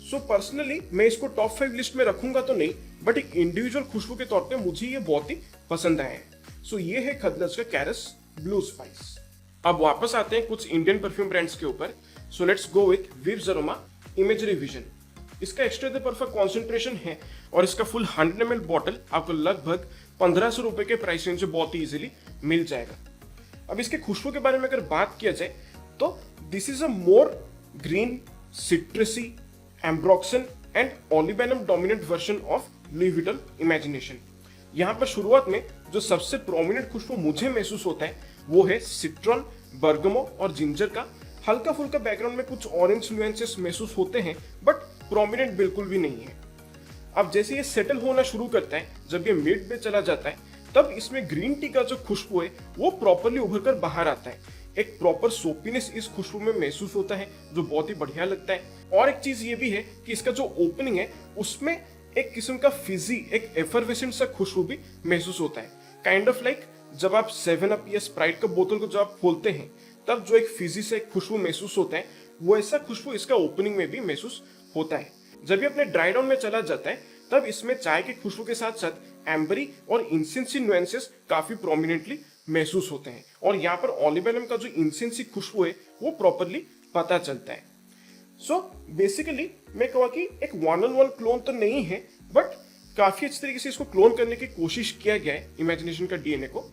So personally मैं इसको टॉप 5 लिस्ट में रखूंगा तो नहीं, बट एक इंडिविजुअल खुशबू के तौर पे मुझे ये बहुत ही पसंद आया है। सो ये है खदलज का कैरस ब्लू स्पाइस। अब वापस आते हैं कुछ इंडियन परफ्यूम ब्रांड्स के ऊपर। So let's go with views Aroma Imagery vision. इसका एक्स्ट्रा द परफेक्ट कॉन्सेंट्रेशन है और इसका फुल 100 ml बॉटल आपको लगभग 1500 रुपए के प्राइस रेंज से बहुत ही इजीली मिल जाएगा। अब इसके खुशबू के बारे में अगर बात किया जाए तो this is a more green, citrusy, ambroxan and olibanum dominant version of Louis Vuitton Imagination. यहाँ पर शुरुआत में जो सबसे प्रोमिनेंट खुशबू मुझे महसूस होता है वो है सिट्रॉन, बर्गमो और जिंजर का। हल्का फुल्का बैकग्राउंड में कुछ ऑरेंज न्यूएंसेस महसूस होते हैं, बट प्रोमिनेंट बिल्कुल भी नहीं है। अब जैसे ये सेटल होना शुरू करता है, जब ये मिड में चला जाता है, तब इसमें ग्रीन टी का जो खुशबू है वो प्रॉपरली उभर कर बाहर आता है। एक प्रॉपर सोपीनेस इस खुशबू में महसूस होता है जो बहुत ही बढ़िया लगता है। और एक चीज ये भी है कि इसका जो ओपनिंग है उसमें एक किस्म का फिजी, एक एफरवेसेंट सा खुशबू भी महसूस होता है। काइंड ऑफ लाइक जब आप 7 अप या स्प्राइट का बोतल को जब आप खोलते हैं तब जो एक फिजी से एक खुशबू महसूस होता है, वो ऐसा खुशबू इसका ओपनिंग में भी महसूस होता है। जब ये अपने ड्राई डाउन में चला जाता है तब इसमें चाय की खुशबू के साथ साथ एम्बरी और इंसेंसी नुएंसेस काफी प्रोमिनेंटली महसूस होते हैं, और यहाँ पर ओलिबेनम का जो इंसेंसी खुशबू है वो प्रॉपरली पता चलता है। सो बेसिकली मैं कहूँ कि एक 1-on-1 क्लोन तो नहीं है, बट काफी अच्छी तरीके से इसको क्लोन करने की कोशिश किया गया है इमेजिनेशन का डीएनए को।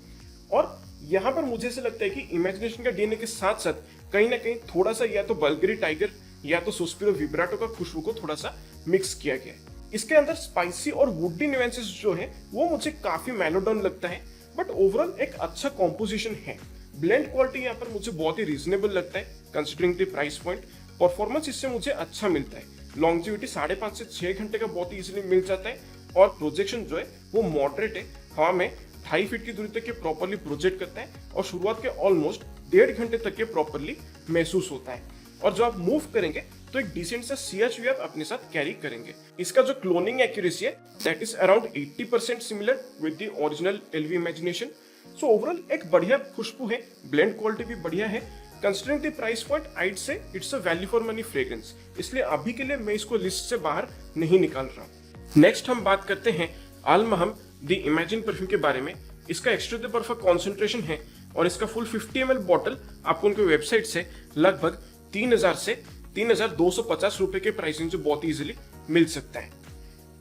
और यहाँ पर मुझे ऐसा लगता है कि इमेजिनेशन का डीएनए के साथ साथ कहीं ना कहीं थोड़ा सा या तो बल्गरी टाइगर या तो सुस्पिरो विब्राटो का खुशबू को थोड़ा सा मिक्स किया गया है। इसके अंदर स्पाइसी और वुडी न्यूएंसेस जो है वो मुझे काफी मेलोडोन लगता है, बट ओवरऑल एक अच्छा कॉम्पोजिशन है। ब्लेंड क्वालिटी यहाँ पर मुझे बहुत ही रीजनेबल लगता है considering the price point. Performance इससे मुझे अच्छा मिलता है। लॉन्जिविटी 5.5 से 6 घंटे का बहुत ही इजीली मिल जाता है, और प्रोजेक्शन जो है वो मॉडरेट है। हवा में 2.5 फीट की दूरी तक के प्रॉपरली प्रोजेक्ट करता है और शुरुआत के ऑलमोस्ट 1.5 घंटे तक के प्रॉपरली महसूस होता है। और जब आप मूव करेंगे तो एक डिसेंट सा CH आप अपने साथ कैरी करेंगे। इसका जो क्लोनिंग एक्यूरेसी है that is around 80% similar with the original LV Imagination. So overall एक बढ़िया खुशबू है, ब्लेंड क्वालिटी भी बढ़िया है। Considering the price point I'd say it's a value for money fragrance, इसलिए अभी के लिए मैं इसको लिस्ट से बाहर नहीं निकाल रहा हूँ। नेक्स्ट हम बात करते हैं अल महम द इमेजिन परफ्यूम के बारे में। इसका एक्स्ट्रा द परफेक्ट कॉन्सेंट्रेशन है और इसका फुल 50 ml बॉटल आपको उनके वेबसाइट से लगभग 3000 से 3250 रुपए के प्राइसिंग से बहुत इजीली मिल सकता है।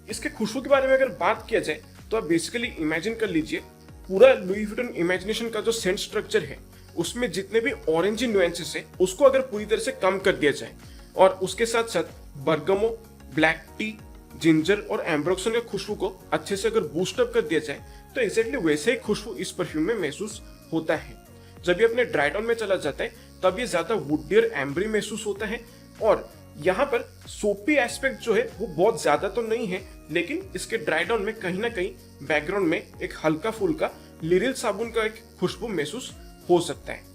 इसके खुशबू के बारे में अगर बात किया जाए तो आप बेसिकली इमेजिन कर लीजिए पूरा लुई विटन इमेजिनेशन का जो सेंट स्ट्रक्चर है उसमें जितने भी ऑरेंज नुएंसेस है उसको अगर पूरी तरह से कम कर दिया जाए और उसके साथ साथ बर्गमो, ब्लैक टी, जिंजर और एम्ब्रोक्सन के खुशबू को अच्छे से अगर बूस्ट अप कर दिया जाए तो एग्जैक्टली वैसे ही खुशबू इस परफ्यूम में महसूस होता है। जब ये अपने ड्राई डाउन में चला जाता है तब ये ज्यादा वुडी और एम्बरी महसूस होता है। और यहाँ पर सोपी एस्पेक्ट जो है वो बहुत ज्यादा तो नहीं है, लेकिन इसके ड्राई डाउन में कहीं ना कहीं बैकग्राउंड में एक हल्का फुल्का लिरिल साबुन का एक खुशबू महसूस हो सकता है।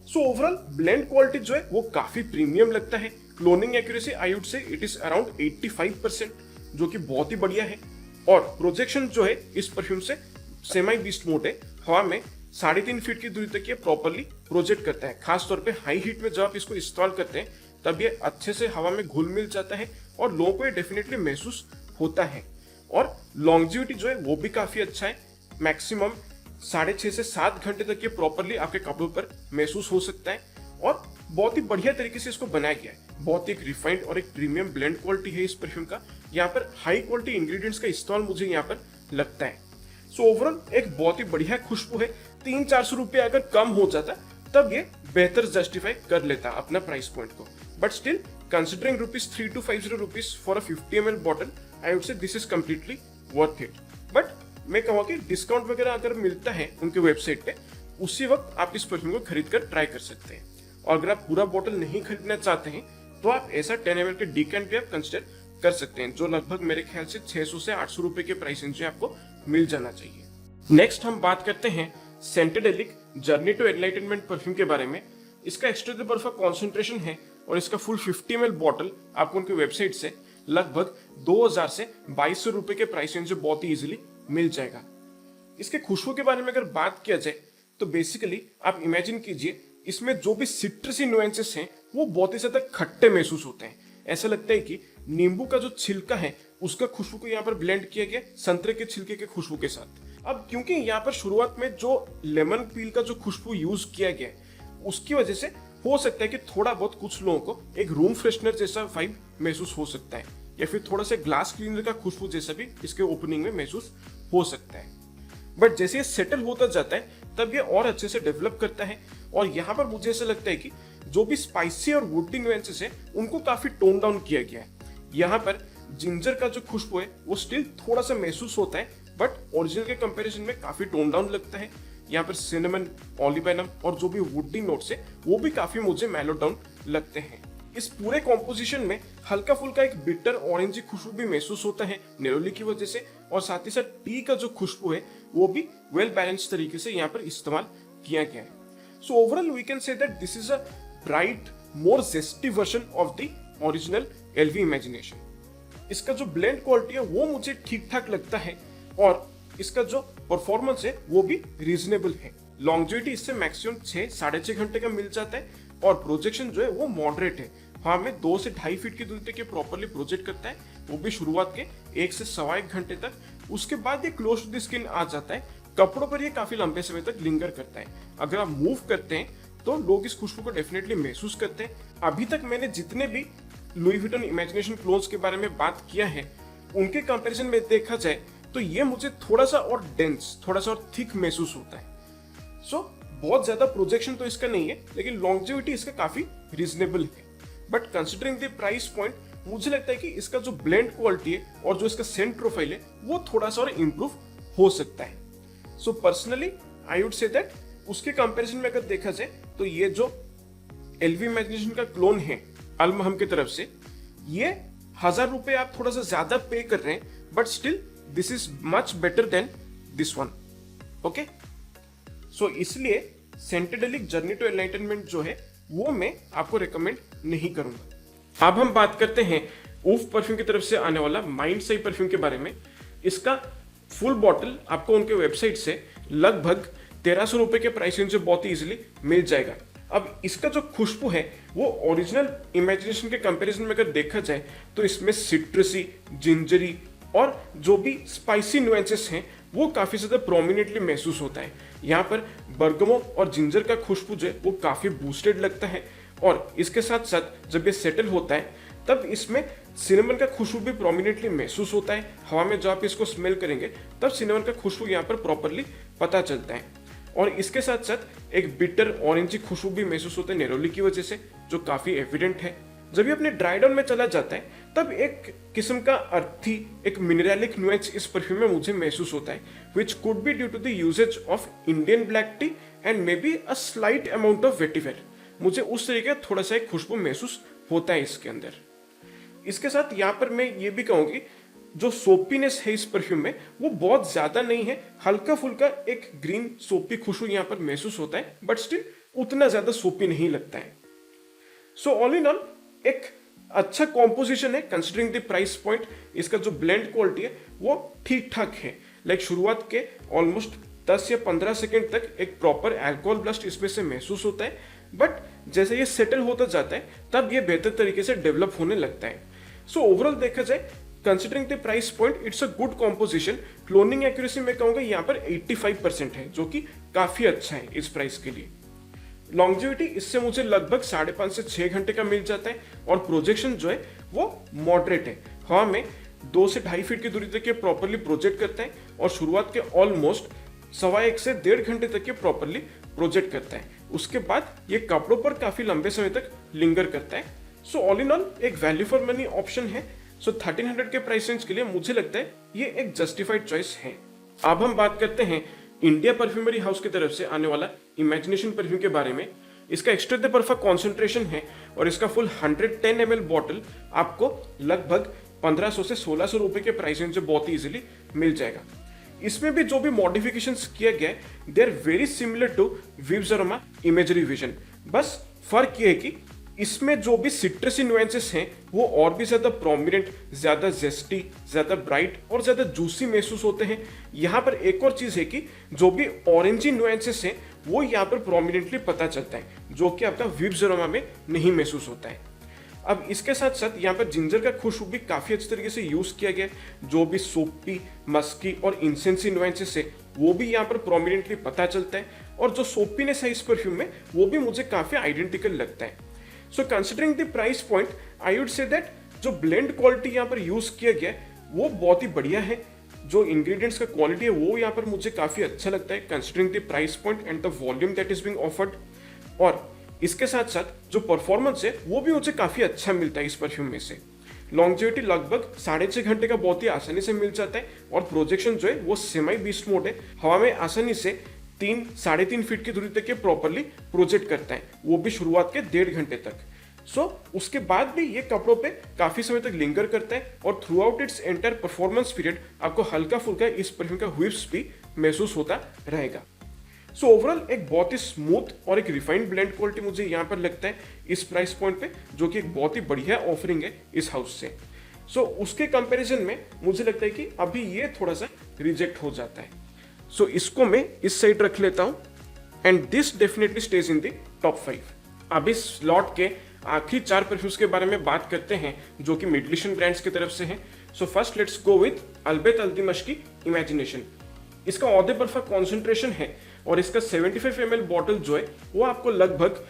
सो ओवरऑल ब्लेंड क्वालिटी जो है वो काफी प्रीमियम लगता है। Cloning accuracy I would say it is around 85%, जो कि बहुत ही बढ़िया है। और प्रोजेक्शन जो है इस परफ्यूम से सेमी बीस्ट मोड है, हवा में 3.5 फीट की दूरी तक ये प्रॉपरली प्रोजेक्ट करता है। खासतौर पे हाई हीट में जब आप इसको इंस्टॉल करते हैं तब ये अच्छे से हवा में घुल मिल जाता है और लोगों को ये डेफिनेटली महसूस होता है। और लॉन्जिविटी जो है वो भी काफी अच्छा है, मैक्सिमम 6.5 से 7 घंटे तक ये प्रॉपरली आपके कपड़ों पर महसूस हो सकता है। और बहुत ही बढ़िया तरीके से इसको बनाया गया है। बहुत ही एक रिफाइंड और एक प्रीमियम ब्लेंड क्वालिटी है इस परफ्यूम का। यहाँ पर हाई क्वालिटी इंग्रेडिएंट्स का इस्तेमाल मुझे यहाँ पर लगता है। सो ओवरऑल एक बहुत ही बढ़िया खुशबू है। 300-400 रुपये अगर कम हो जाता तब ये बेहतर जस्टिफाई कर लेता अपना प्राइस पॉइंट को, but still considering ₹3 to 50 for a 50 ml bottle, I would से this is completely worth it. But मैं कहूँगा कि डिस्काउंट वगैरह अगर मिलता है उनके वेबसाइट पे, उसी वक्त आप इस परफ्यूम को खरीद कर ट्राई कर सकते हैं। और अगर आप पूरा बॉटल नहीं खरीदना चाहते हैं तो आप ऐसा 10 ml के डीकैंट भी आप कंसिडर कर सकते हैं, जो लगभग मेरे ख्याल से 600 से 800 रुपए के प्राइस रेंज में आपको मिल जाना चाहिए। नेक्स्ट हम बात करते हैं सेंटेडेलिक जर्नी टू एनलाइटनमेंट परफ्यूम के बारे में। इसका एक्सट्रा बर्फ का कॉन्सेंट्रेशन है और इसका फुल 50 ml बॉटल आपको उनकी वेबसाइट से लगभग 2000 से 2200 रुपए के प्राइस रेंज में बहुत ही इजीली मिल जाएगा। इसके खुशबू के बारे में अगर बात किया जाए तो बेसिकली आप इमेजिन कीजिए इसमें जो भी सिट्रसी नुएंसेस हैं वो बहुत ही ज्यादा खट्टे महसूस होते हैं। ऐसा लगता है कि नींबू का जो छिलका है उसका खुशबू को यहाँ पर ब्लेंड किया गया संतरे के छिलके के खुशबू के साथ। अब क्योंकि यहाँ पर शुरुआत में जो लेमन पील का जो खुशबू यूज किया गया है उसकी वजह से हो सकता है कि थोड़ा बहुत कुछ लोगों को एक रूम फ्रेशनर जैसा वाइब महसूस हो सकता है, या फिर थोड़ा सा ग्लास क्लीनर का खुशबू जैसा भी इसके ओपनिंग में महसूस हो सकता है। बट जैसे ये सेटल होता जाता है तब ये और अच्छे से डेवलप करता है। और यहाँ पर मुझे ऐसा लगता है कि जो भी स्पाइसी और वुडी नुएंसेस है उनको काफी टोन डाउन किया गया है। यहाँ पर जिंजर का जो खुशबू है वो स्टिल थोड़ा सा महसूस होता है, बट ओरिजिनल के कंपैरिजन में काफी टोन डाउन लगता है। यहाँ पर सिनेमन, ऑलिवेनम और जो भी वुडी नोट्स है वो भी काफी मुझे मेलो डाउन लगते हैं। इस पूरे कॉम्पोजिशन में हल्का फुल्का एक बिटर ऑरेंजी खुशबू भी महसूस होता है नेरोली की वजह से, और साथ ही साथ टी का जो खुशबू है वो भी वेल बैलेंस तरीके से यहाँ पर इस्तेमाल किया गया है। So overall we can say that this is a bright more zesty version of the original LV Imagination. इसका जो ब्लेंड क्वालिटी है वो मुझे ठीक ठाक लगता है और इसका जो परफॉर्मेंस है वो भी रीजनेबल है। लॉन्जिविटी इससे मैक्सिमम 6-6.5 घंटे का मिल जाता है और प्रोजेक्शन जो है वो मॉडरेट है। हाँ, में 2 से 2.5 फीट की दूरी तक ये प्रॉपरली प्रोजेक्ट करता है, वो भी शुरुआत के 1 से 1.25 घंटे तक। उसके बाद ये क्लोज टू द स्किन आ जाता है, कपड़ों पर ये काफी लंबे समय तक लिंगर करता है। अगर आप मूव करते हैं तो लोग इस खुशबू को डेफिनेटली महसूस करते हैं। अभी तक मैंने जितने भी लुई विटन इमेजिनेशन क्लोन्स के बारे में बात किया है उनके कंपैरिजन में देखा जाए तो ये मुझे थोड़ा सा और डेंस, थोड़ा सा और थिक महसूस होता है। सो बहुत ज्यादा प्रोजेक्शन तो इसका नहीं है, लेकिन लॉन्जिविटी इसका काफी रीजनेबल है। But considering the price point मुझे लगता है कि इसका जो ब्लेंड क्वालिटी है और जो इसका सेंट प्रोफाइल है वो थोड़ा सा और इम्प्रूव हो सकता है। So personally I would say that उसके कंपैरिजन में अगर देखा जाए तो ये जो एलवी इमेजिनेशन का क्लोन है अलमहम की तरफ से, ये 1000 रुपए आप थोड़ा सा ज्यादा पे कर रहे हैं, but still this is much better than this one. Okay, so इसलिए सेंटेडेलिक जर्नी टू एनलाइटनमेंट जो है वो मैं आपको रिकमेंड नहीं करूंगा। अब हम बात करते हैं ऊफ परफ्यूम की तरफ से आने वाला माइंड सही परफ्यूम के बारे में। इसका फुल बॉटल आपको उनके वेबसाइट से लगभग 1300 रुपए के प्राइस रेंज से बहुत ही इजीली मिल जाएगा। अब इसका जो खुशबू है वो ओरिजिनल इमेजिनेशन के कंपैरिजन में अगर देखा जाए तो इसमें सिट्रसी, जिंजरी और जो भी स्पाइसी नुएंसेस हैं वो काफी ज्यादा प्रोमिनेंटली महसूस होता है। यहाँ पर बर्गमो और जिंजर का खुशबू जो है वो काफी बूस्टेड लगता है, और इसके साथ साथ जब ये सेटल होता है तब इसमें सिनेमन का खुशबू भी प्रोमिनेंटली महसूस होता है। हवा में जब आप इसको स्मेल करेंगे तब सिनेमन का खुशबू यहाँ पर प्रॉपरली पता चलता है, और इसके साथ साथ एक बिटर ऑरेंजी खुशबू भी महसूस होता है नेरोली की वजह से, जो काफी एविडेंट है। जब ये अपने ड्राई डाउन में चला जाता है तब एक किस्म का अर्थी, एक मिनरलिक नुएंस इस परफ्यूम में मुझे महसूस होता है, which could be due to the usage of Indian black tea and may be a slight amount of vetiver. मुझे उस तरीके का थोड़ा सा एक खुशबू महसूस होता है इसके अंदर। इसके साथ यहाँ पर मैं ये भी कहूंगी जो सोपीनेस है इस परफ्यूम में वो बहुत ज्यादा नहीं है, हल्का फुल्का एक ग्रीन सोपी खुशबू यहाँ पर महसूस होता है, बट स्टिल उतना ज्यादा सोपी नहीं लगता है। सो ऑल इन ऑल एक अच्छा कॉम्पोजिशन है कंसिडरिंग द प्राइस पॉइंट। इसका जो ब्लेंड क्वालिटी है वो ठीक ठाक है, लाइक शुरुआत के ऑलमोस्ट 10 या 15 सेकेंड तक एक प्रॉपर अल्कोहल ब्लास्ट इसमें से महसूस होता है, बट जैसे ये सेटल होता जाता है तब ये बेहतर तरीके से डेवलप होने लगता है। सो ओवरऑल देखा जाए considering the price point it's a good composition. Cloning accuracy मैं कहूंगा यहाँ पर 85% है, जो कि काफी अच्छा है इस प्राइस के लिए। लॉन्जेविटी इससे मुझे लगभग 5.5 से 6 घंटे का मिल जाता है, और प्रोजेक्शन जो है वो मॉडरेट है। हवा में 2 से 2.5 फीट की दूरी तक ये प्रॉपरली प्रोजेक्ट करता है, और शुरुआत के ऑलमोस्ट 1.25 से 1.5 घंटे तक ये प्रॉपरली प्रोजेक्ट करता है। उसके बाद ये कपड़ों पर काफी लंबे समय तक लिंगर करता है। सो ऑल इन ऑल एक वैल्यू फॉर मनी ऑप्शन है। सो 1300 के प्राइस रेंज के लिए मुझे लगता है ये एक जस्टिफाइड चॉइस है। अब हम बात करते हैं इंडिया परफ्यूमरी हाउस की तरफ से आने वाला इमेजिनेशन परफ्यूम के बारे में। इसका एक्स्ट्रा द परफा कॉन्सेंट्रेशन है, और इसका फुल 110 ml बॉटल आपको लगभग 1500 से 1600 रुपए के प्राइस रेंज से बहुत ही इजीली मिल जाएगा। इसमें भी जो भी मॉडिफिकेशंस किया गया है they are very similar to Vivs Aroma Imagery Vision. बस फर्क ये है कि इसमें जो भी सिट्रसी नुएंसेस हैं वो और भी ज्यादा प्रोमिनेंट, ज्यादा जेस्टी, ज्यादा ब्राइट और ज्यादा जूसी महसूस होते हैं। यहाँ पर एक और चीज है कि जो भी ऑरेंजी नुएंसेस हैं वो यहाँ पर प्रोमिनेंटली पता चलता है, जो कि आपका विव्स अरोमा में नहीं महसूस होता है। अब इसके साथ साथ यहाँ पर जिंजर का खुशबू भी काफी अच्छे तरीके से यूज किया गया है। जो भी सोपी, मस्की और इंसेंसी नुएंसेस है वो भी यहाँ पर प्रोमिनेंटली पता चलता है, और जो सोपीनेस है इस परफ्यूम में वो भी मुझे काफी आइडेंटिकल लगता है। So considering the price point I would say that जो ब्लेंड क्वालिटी यहाँ पर यूज किया गया है वो बहुत ही बढ़िया है। जो इंग्रेडिएंट्स का क्वालिटी है वो यहाँ पर मुझे काफी अच्छा लगता है considering the price point and the volume that is being offered. और इसके साथ साथ जो परफॉर्मेंस है वो भी मुझे काफी अच्छा मिलता है इस परफ्यूम में से। लॉन्जेविटी लगभग 6.5 घंटे का बहुत ही आसानी से मिल जाता है, और प्रोजेक्शन जो है वो सेमी बीस्ट मोड है। हवा में आसानी से 3-3.5 फीट की दूरी तक ये प्रॉपरली प्रोजेक्ट करता है, वो भी शुरुआत के 1.5 घंटे तक। सो उसके बाद भी ये कपड़ों पे काफी समय तक लिंगर करता है, और through out its entire performance period आपको हल्का फुल्का इस परफ्यूम का व्हिप्स भी महसूस होता रहेगा। सो ओवरऑल एक बहुत ही स्मूथ और एक रिफाइंड ब्लेंड क्वालिटी मुझे यहाँ पर लगता है इस प्राइस पॉइंट पे, जो कि एक बहुत ही बढ़िया ऑफरिंग है इस हाउस से। सो उसके कंपैरिजन में मुझे लगता है कि अभी ये थोड़ा सा रिजेक्ट हो जाता है। सो इसको मैं इस साइड रख लेता हूं, and this definitely stage in the top 5। अब इस स्लॉट के आखिरी 4 परफ्यूम्स के बारे में बात करते हैं जो कि मिडल ईस्टर्न ब्रांड्स की तरफ से हैं। So first let's go with Albait Altimash की इमेजिनेशन। इसका औदे बर्फा कॉन्सेंट्रेशन है, और इसका 75 ml बॉटल जो है वो आपको लगभग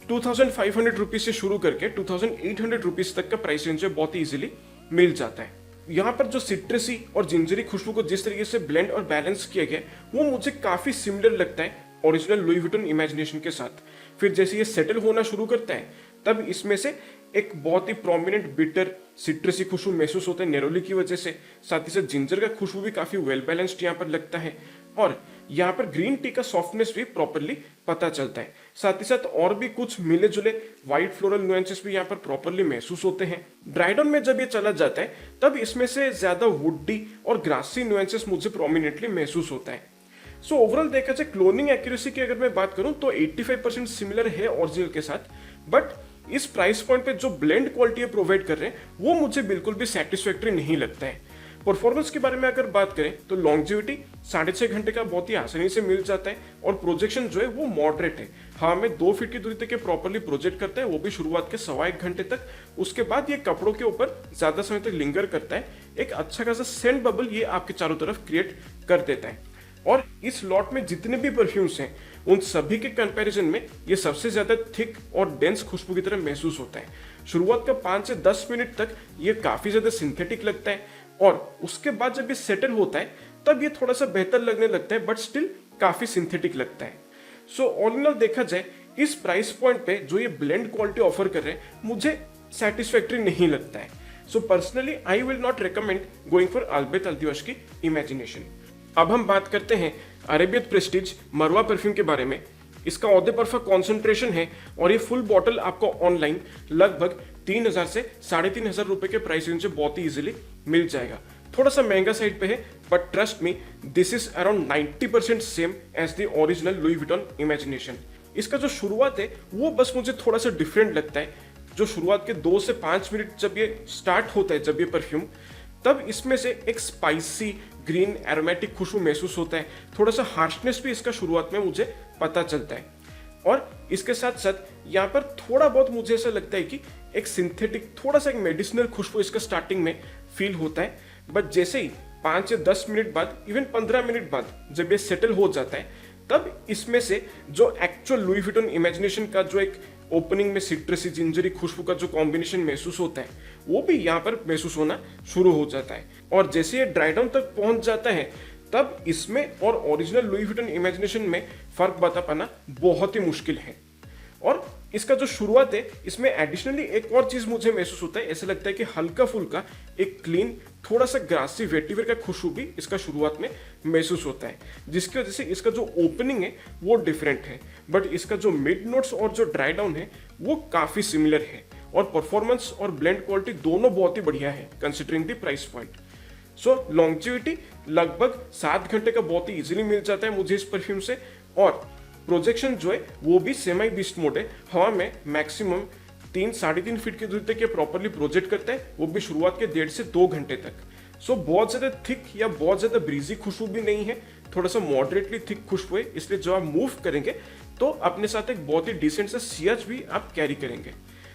2500 रुपीज से शुरू करके 2800 रुपीज तक का प्राइस रेंज है बहुत ही इजीली मिल जाता है। यहाँ पर जो सिट्रसी और जिंजरी खुशबू को जिस तरीके से ब्लेंड और बैलेंस किया गया वो मुझे काफी सिमिलर लगता है ओरिजिनल लुई विटन इमेजिनेशन के साथ। फिर जैसे ये सेटल होना शुरू करता है तब इसमें से एक बहुत ही प्रोमिनेंट बिटर सिट्रसी खुशबू महसूस होता है नेरोली की वजह से। साथ ही साथ जिंजर का खुशबू भी काफी वेल बैलेंस्ड यहाँ पर लगता है, और यहाँ पर ग्रीन टी का सॉफ्टनेस भी प्रॉपरली पता चलता है। साथ ही साथ और भी कुछ मिले जुले व्हाइट फ्लोरल नुएंसेस भी यहाँ पर प्रॉपरली महसूस होते हैं। ड्राई डाउन में जब ये चला जाता है तब इसमें से ज्यादा वुडी और ग्रासी नुएंसेस मुझे प्रोमिनेंटली महसूस होता है। सो ओवरऑल देखा जाए क्लोनिंग एक्यूरेसी की अगर मैं बात करूं तो 85% सिमिलर है ओरिजिनल के साथ, बट इस प्राइस पॉइंट पे जो ब्लेंड क्वालिटी प्रोवाइड कर रहे हैं वो मुझे बिल्कुल भी सेटिस्फैक्टरी नहीं लगता है। परफॉर्मेंस के बारे में अगर बात करें तो लॉन्जेविटी 6.5 घंटे का बहुत ही आसानी से मिल जाता है, और प्रोजेक्शन जो है वो मॉडरेट है। हाँ, में 2 फीट की दूरी तक प्रॉपरली प्रोजेक्ट करता है, वो भी शुरुआत के 1.25 घंटे तक। उसके बाद ये कपड़ों के ऊपर ज्यादा समय तक लिंगर करता है। एक अच्छा खासा सेंट बबल ये आपके चारों तरफ क्रिएट कर देता है, और इस लॉट में जितने भी परफ्यूम्स हैं उन सभी के कंपैरिजन में ये सबसे ज्यादा थिक और डेंस खुशबू की तरह महसूस होता है। शुरुआत का 5 से 10 मिनट तक ये काफी ज्यादा सिंथेटिक लगता है, और उसके बाद जब ये सेटल होता है तब ये थोड़ा सा बेहतर लगने लगता है, बट स्टिल काफी सिंथेटिक लगता है। सो ऑल इन ऑल देखा जाए इस प्राइस पॉइंट पे जो ये ब्लेंड क्वालिटी ऑफर कर रहे हैं मुझे सेटिस्फैक्ट्री नहीं लगता है। So personally I will not recommend going for Albait Aldiwash की इमेजिनेशन। अब हम बात करते हैं अरेबियत प्रेस्टीज मरवा परफ्यूम के बारे में। इसका औदे परफा कॉन्सेंट्रेशन है और ये फुल बॉटल आपको ऑनलाइन लगभग 3000 से 3500 रुपए के प्राइस रेंज से बहुत ही इजीली मिल जाएगा। थोड़ा सा महंगा साइड पे है, but trust me this is around 90% same as the original Louis Vuitton Imagination. इसका जो शुरुआत है वो बस मुझे थोड़ा सा डिफरेंट लगता है। जो शुरुआत के 2 से 5 मिनट जब ये स्टार्ट होता है, जब ये परफ्यूम, तब इसमें से एक स्पाइसी ग्रीन एरोमेटिक खुशबू महसूस होता है। थोड़ा सा हार्शनेस भी इसका शुरुआत में मुझे पता चलता है। और इसके साथ साथ यहाँ पर थोड़ा बहुत मुझे ऐसा लगता है कि एक सिंथेटिक, थोड़ा सा एक मेडिसिनल खुशबू इसका स्टार्टिंग में फील होता है। बट जैसे ही 5 या 10 मिनट बाद, इवन 15 मिनट बाद जब ये सेटल हो जाता है, तब इसमें से जो एक्चुअल लुई विटॉन इमेजिनेशन का जो एक ओपनिंग में सिट्रसी जिंजरी खुशबू का जो कॉम्बिनेशन महसूस होता है, वो भी यहाँ पर महसूस होना शुरू हो जाता है। और जैसे ये ड्राई डाउन तक पहुंच जाता है, तब इसमें और ओरिजिनल लुई विटॉन इमेजिनेशन में फर्क बता पाना बहुत ही मुश्किल है। और इसका जो शुरुआत है, इसमें एडिशनली एक और चीज मुझे महसूस होता है, ऐसा लगता है कि हल्का फुल्का एक क्लीन, थोड़ा सा ग्रासी वेटिवर का खुशबू भी इसका शुरुआत में महसूस होता है, जिसकी वजह से इसका जो ओपनिंग है वो डिफरेंट है। बट इसका जो मिड नोट्स और जो ड्राई डाउन है वो काफी सिमिलर है। और परफॉर्मेंस और ब्लेंड क्वालिटी दोनों बहुत ही बढ़िया है considering the price point. So longevity लगभग 7 घंटे का बहुत ही इजीली मिल जाता है मुझे इस परफ्यूम से। और प्रोजेक्शन जो है वो भी सेमी बीस्ट मोड है, हवा में मैक्सिमम 3-3.5 फीट की दूरी तक ये प्रॉपरली प्रोजेक्ट करता है, वो भी शुरुआत के 1.5 से 2 घंटे तक। सो बहुत ज्यादा थिक या बहुत ज्यादा ब्रीजी खुशबू भी नहीं है, थोड़ा सा मॉडरेटली थिक खुशबू है। इसलिए जब आप मूव करेंगे तो अपने साथ एक बहुत ही डिसेंट सा सीएच भी आप कैरी करेंगे।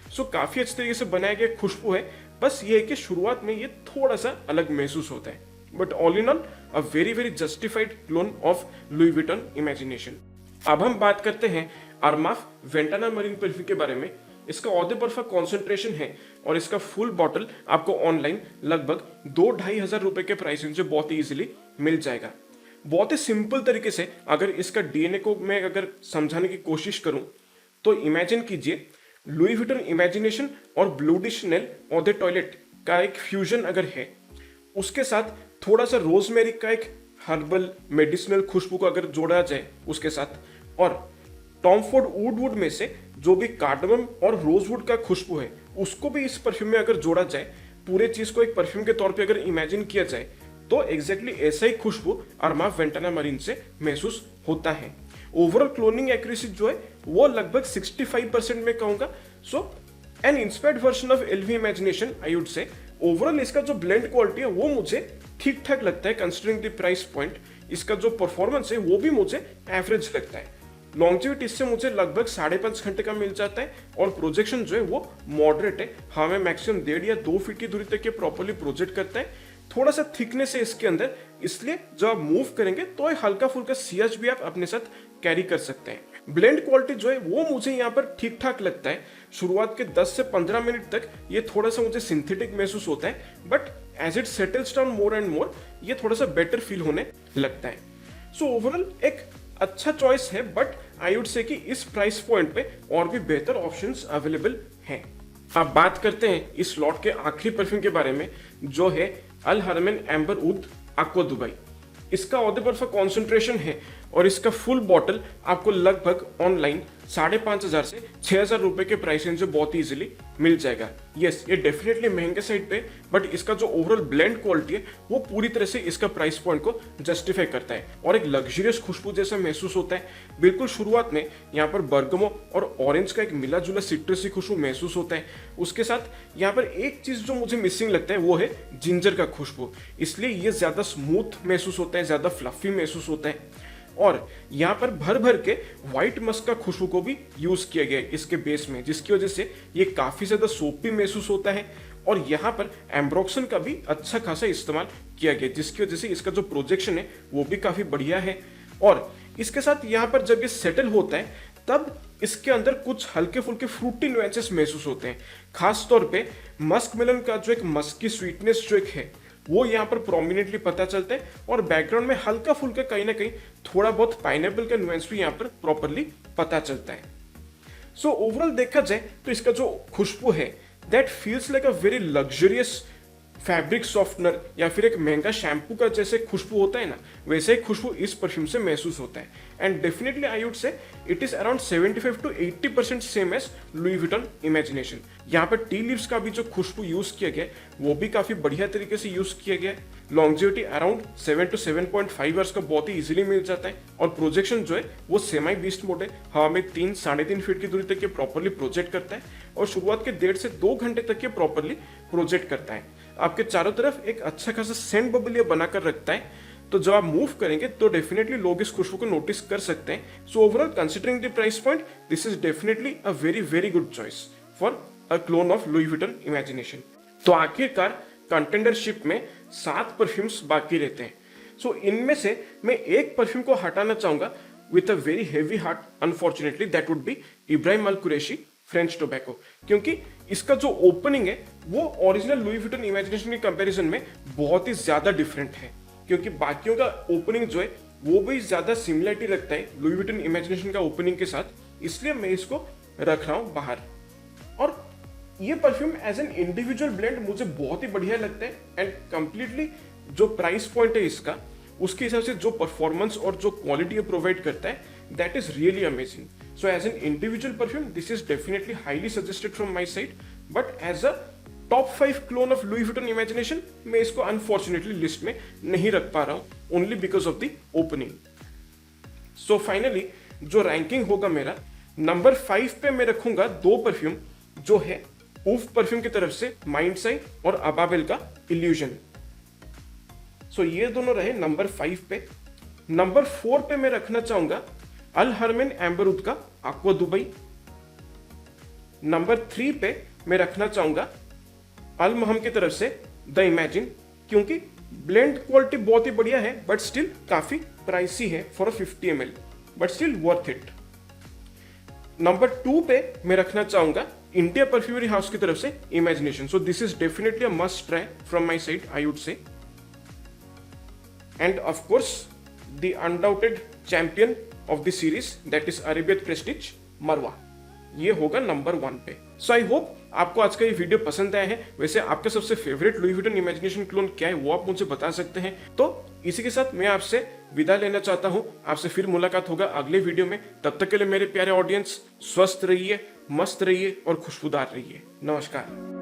सो काफी अच्छे तरीके से बनाया गया खुशबू है, बस ये है कि शुरुआत में ये थोड़ा सा अलग महसूस होता है। But all in all a very very justified clone of Louis Vuitton imagination. अब हम बात करते हैं अरमाफ वेंटाना मरीन परफ्यूम के बारे में। इसका औदे परफा कॉन्सेंट्रेशन है और इसका फुल बॉटल आपको ऑनलाइन लगभग 2-2.5 हजार रुपए के प्राइस रेंज से बहुत ही इजीली मिल जाएगा। बहुत ही सिंपल तरीके से अगर इसका डीएनए को मैं अगर समझाने की कोशिश करूं, तो इमेजिन कीजिए लुई विटॉन इमेजिनेशन और blue D Chanel on the toilet का एक फ्यूजन अगर है, उसके साथ थोड़ा सा रोजमेरी का एक हर्बल मेडिसिनल खुशबू को अगर जोड़ा जाए उसके साथ, और टॉम फोर्ड वुड में से जो भी कार्डमम और रोजवुड का खुशबू है उसको भी इस परफ्यूम में अगर जोड़ा जाए, पूरे चीज को एक परफ्यूम के तौर पे अगर इमेजिन किया जाए, तो एग्जैक्टली ऐसा ही खुशबू अरमाफ वेंटाना मरीन से महसूस होता है। ओवरऑल क्लोनिंग एक्यूरेसी जो है वो लगभग 65% में कहूंगा। So an inspired version of LV Imagination I would say. Overall इसका जो ब्लेंड क्वालिटी है वो मुझे ठीक ठाक लगता है कंसिडरिंग द प्राइस पॉइंट। इसका जो परफॉर्मेंस है वो भी मुझे एवरेज लगता है। लॉन्जिविटी इससे मुझे लगभग 5.5 घंटे का मिल जाता है और प्रोजेक्शन जो है वो मॉडरेट है, हमें मैक्सिमम 1.5 या 2 फीट की दूरी तक ये प्रॉपरली प्रोजेक्ट करता है। थोड़ा सा थिकनेस है इसके अंदर, इसलिए जब आप मूव करेंगे तो एक हल्का फुल्का सीएच भी आप अपने साथ कैरी कर सकते हैं। ब्लेंड क्वालिटी जो है वो मुझे यहाँ पर ठीक ठाक लगता है। शुरुआत के 10 से 15 मिनट तक ये थोड़ा सा मुझे सिंथेटिक महसूस होता है, but as it settles down more and more ये थोड़ा सा बेटर फील होने लगता है। सो ओवरऑल एक अच्छा चॉइस है, बट आई वुड से कि इस प्राइस पॉइंट पे और भी बेहतर ऑप्शंस अवेलेबल हैं। अब बात करते हैं इस स्लॉट के आखिरी परफ्यूम के बारे में, जो है अल हरमैन एम्बर उद एक्वा दुबई। इसका औदे परफा कॉन्सेंट्रेशन है और इसका फुल बॉटल आपको लगभग ऑनलाइन 5,500 से 6,000 रुपए के प्राइस रेंज से बहुत ही इजीली मिल जाएगा। यस, ये डेफिनेटली महंगे साइड पे, बट इसका जो ओवरऑल ब्लेंड क्वालिटी है वो पूरी तरह से इसका प्राइस पॉइंट को जस्टिफाई करता है और एक लग्जरियस खुशबू जैसा महसूस होता है। बिल्कुल शुरुआत में यहाँ पर बर्गमो और ऑरेंज का एक मिला जुला सिट्रसी खुशबू महसूस होता है। उसके साथ यहाँ पर एक चीज जो मुझे मिसिंग लगता है वो है जिंजर का खुशबू, इसलिए ये ज्यादा स्मूथ महसूस होता है, ज्यादा फ्लफी महसूस होता है। और यहाँ पर भर भर के व्हाइट मस्क का खुशबू को भी यूज किया गया है इसके बेस में, जिसकी वजह से ये काफी ज्यादा सोपी महसूस होता है। और यहाँ पर एम्ब्रोक्सन का भी अच्छा खासा इस्तेमाल किया गया, जिसकी वजह से इसका जो प्रोजेक्शन है वो भी काफी बढ़िया है। और इसके साथ यहाँ पर जब ये सेटल होता है तब इसके अंदर कुछ हल्के फुल्के फ्रूटी नुएंसेस महसूस होते हैं। खास तौर पे मस्क मेलन का जो एक मस्की स्वीटनेस जो एक है वो यहाँ पर प्रोमिनेंटली पता चलता है, और बैकग्राउंड में हल्का फुल्का कहीं ना कहीं थोड़ा बहुत पाइनएप्पल का नुएंस भी यहाँ पर प्रॉपरली पता चलता है। सो ओवरऑल देखा जाए तो इसका जो खुशबू है that feels like a very luxurious fabric softener या फिर एक महंगा शैम्पू का जैसे खुशबू होता है ना, वैसे ही खुशबू इस परफ्यूम से महसूस होता है। And definitely I would say it is around 75 to 80% same as Louis Vuitton Imagination. यहाँ पर टी लीव्स का भी जो खुशबू यूज किया गया वो भी काफी बढ़िया तरीके से यूज किया गया है। लॉन्जिविटी अराउंड 7 to 7.5 इयर्स का बहुत ही इजीली मिल जाता है। और प्रोजेक्शन जो है वो सेमी बीस्ट मोड है, हवा में 3-3.5 फीट की दूरी तक ये प्रॉपरली प्रोजेक्ट करता है और शुरुआत के 1.5 से 2 घंटे तक ये प्रॉपरली प्रोजेक्ट करता है। आपके चारों तरफ एक अच्छा खासा सेंट बबल ये बनाकर रखता है, तो जब आप मूव करेंगे तो डेफिनेटली लोग इस खुशबू को नोटिस कर सकते हैं। So overall considering the price point, this is definitely a very very good choice for a clone of Louis Vuitton imagination. तो आखिरकार कंटेंडरशिप में 7 परफ्यूम्स बाकी रहते हैं। सो इनमें से मैं एक परफ्यूम को हटाना चाहूंगा with a very heavy heart, unfortunately that would be Ibrahim Al Qurashi French Tobacco, क्योंकि इसका जो ओपनिंग है वो ओरिजिनल लुई विटन इमेजिनेशन के कंपैरिजन में बहुत ही ज्यादा डिफरेंट है। क्योंकि बाकियों का ओपनिंग जो है वो भी ज्यादा सिमिलरिटी रखता है लुई विटन इमेजिनेशन का ओपनिंग के साथ, इसलिए मैं इसको रख रहा हूं बाहर। और ये perfume as an individual blend मुझे बहुत ही बढ़िया लगता है एंड कंप्लीटली जो प्राइस पॉइंट है इसका, उसके हिसाब से जो परफॉर्मेंस और जो क्वालिटी प्रोवाइड करता है, that is really amazing. So as an individual perfume, this is definitely highly suggested from my side. But as a top 5 clone of Louis Vuitton Imagination, मैं इसको unfortunately लिस्ट में नहीं रख पा रहा हूँ only because of the opening. So finally जो ranking होगा मेरा, नंबर 5 पे मैं रखूंगा 2 परफ्यूम जो है ऊफ परफ्यूम की तरफ से माइंड साइन और अबाबेल का इल्यूजन। सो ये दोनों रहे नंबर 5 पे। नंबर 4 पे मैं रखना चाहूंगा अल हरमन एम्बरूद का एक्वा दुबई। नंबर 3 पे मैं रखना चाहूंगा अल महम की तरफ से द इमेजिन, क्योंकि ब्लेंड क्वालिटी बहुत ही बढ़िया है बट स्टिल काफी प्राइसी है for 50 ml, but still worth it. Number 2 पे मैं रखना चाहूंगा इंडिया परफ्यूमरी हाउस की तरफ से Imagination. So this is definitely a must try from my side I would say. And of course the undoubted champion of the series that is Arabiyat Prestige Marwa, ये होगा number 1 पे। सो I hope आपको आज का ये video पसंद आया है। वैसे आपका सबसे favourite Louis Vuitton imagination clone क्या है वो आप मुझे बता सकते हैं। तो इसी के साथ मैं आपसे विदा लेना चाहता हूं, आपसे फिर मुलाकात होगा अगले वीडियो में। तब तक के लिए मेरे प्यारे ऑडियंस, स्वस्थ रहिए, मस्त रहिए और खुशबूदार रहिए। नमस्कार।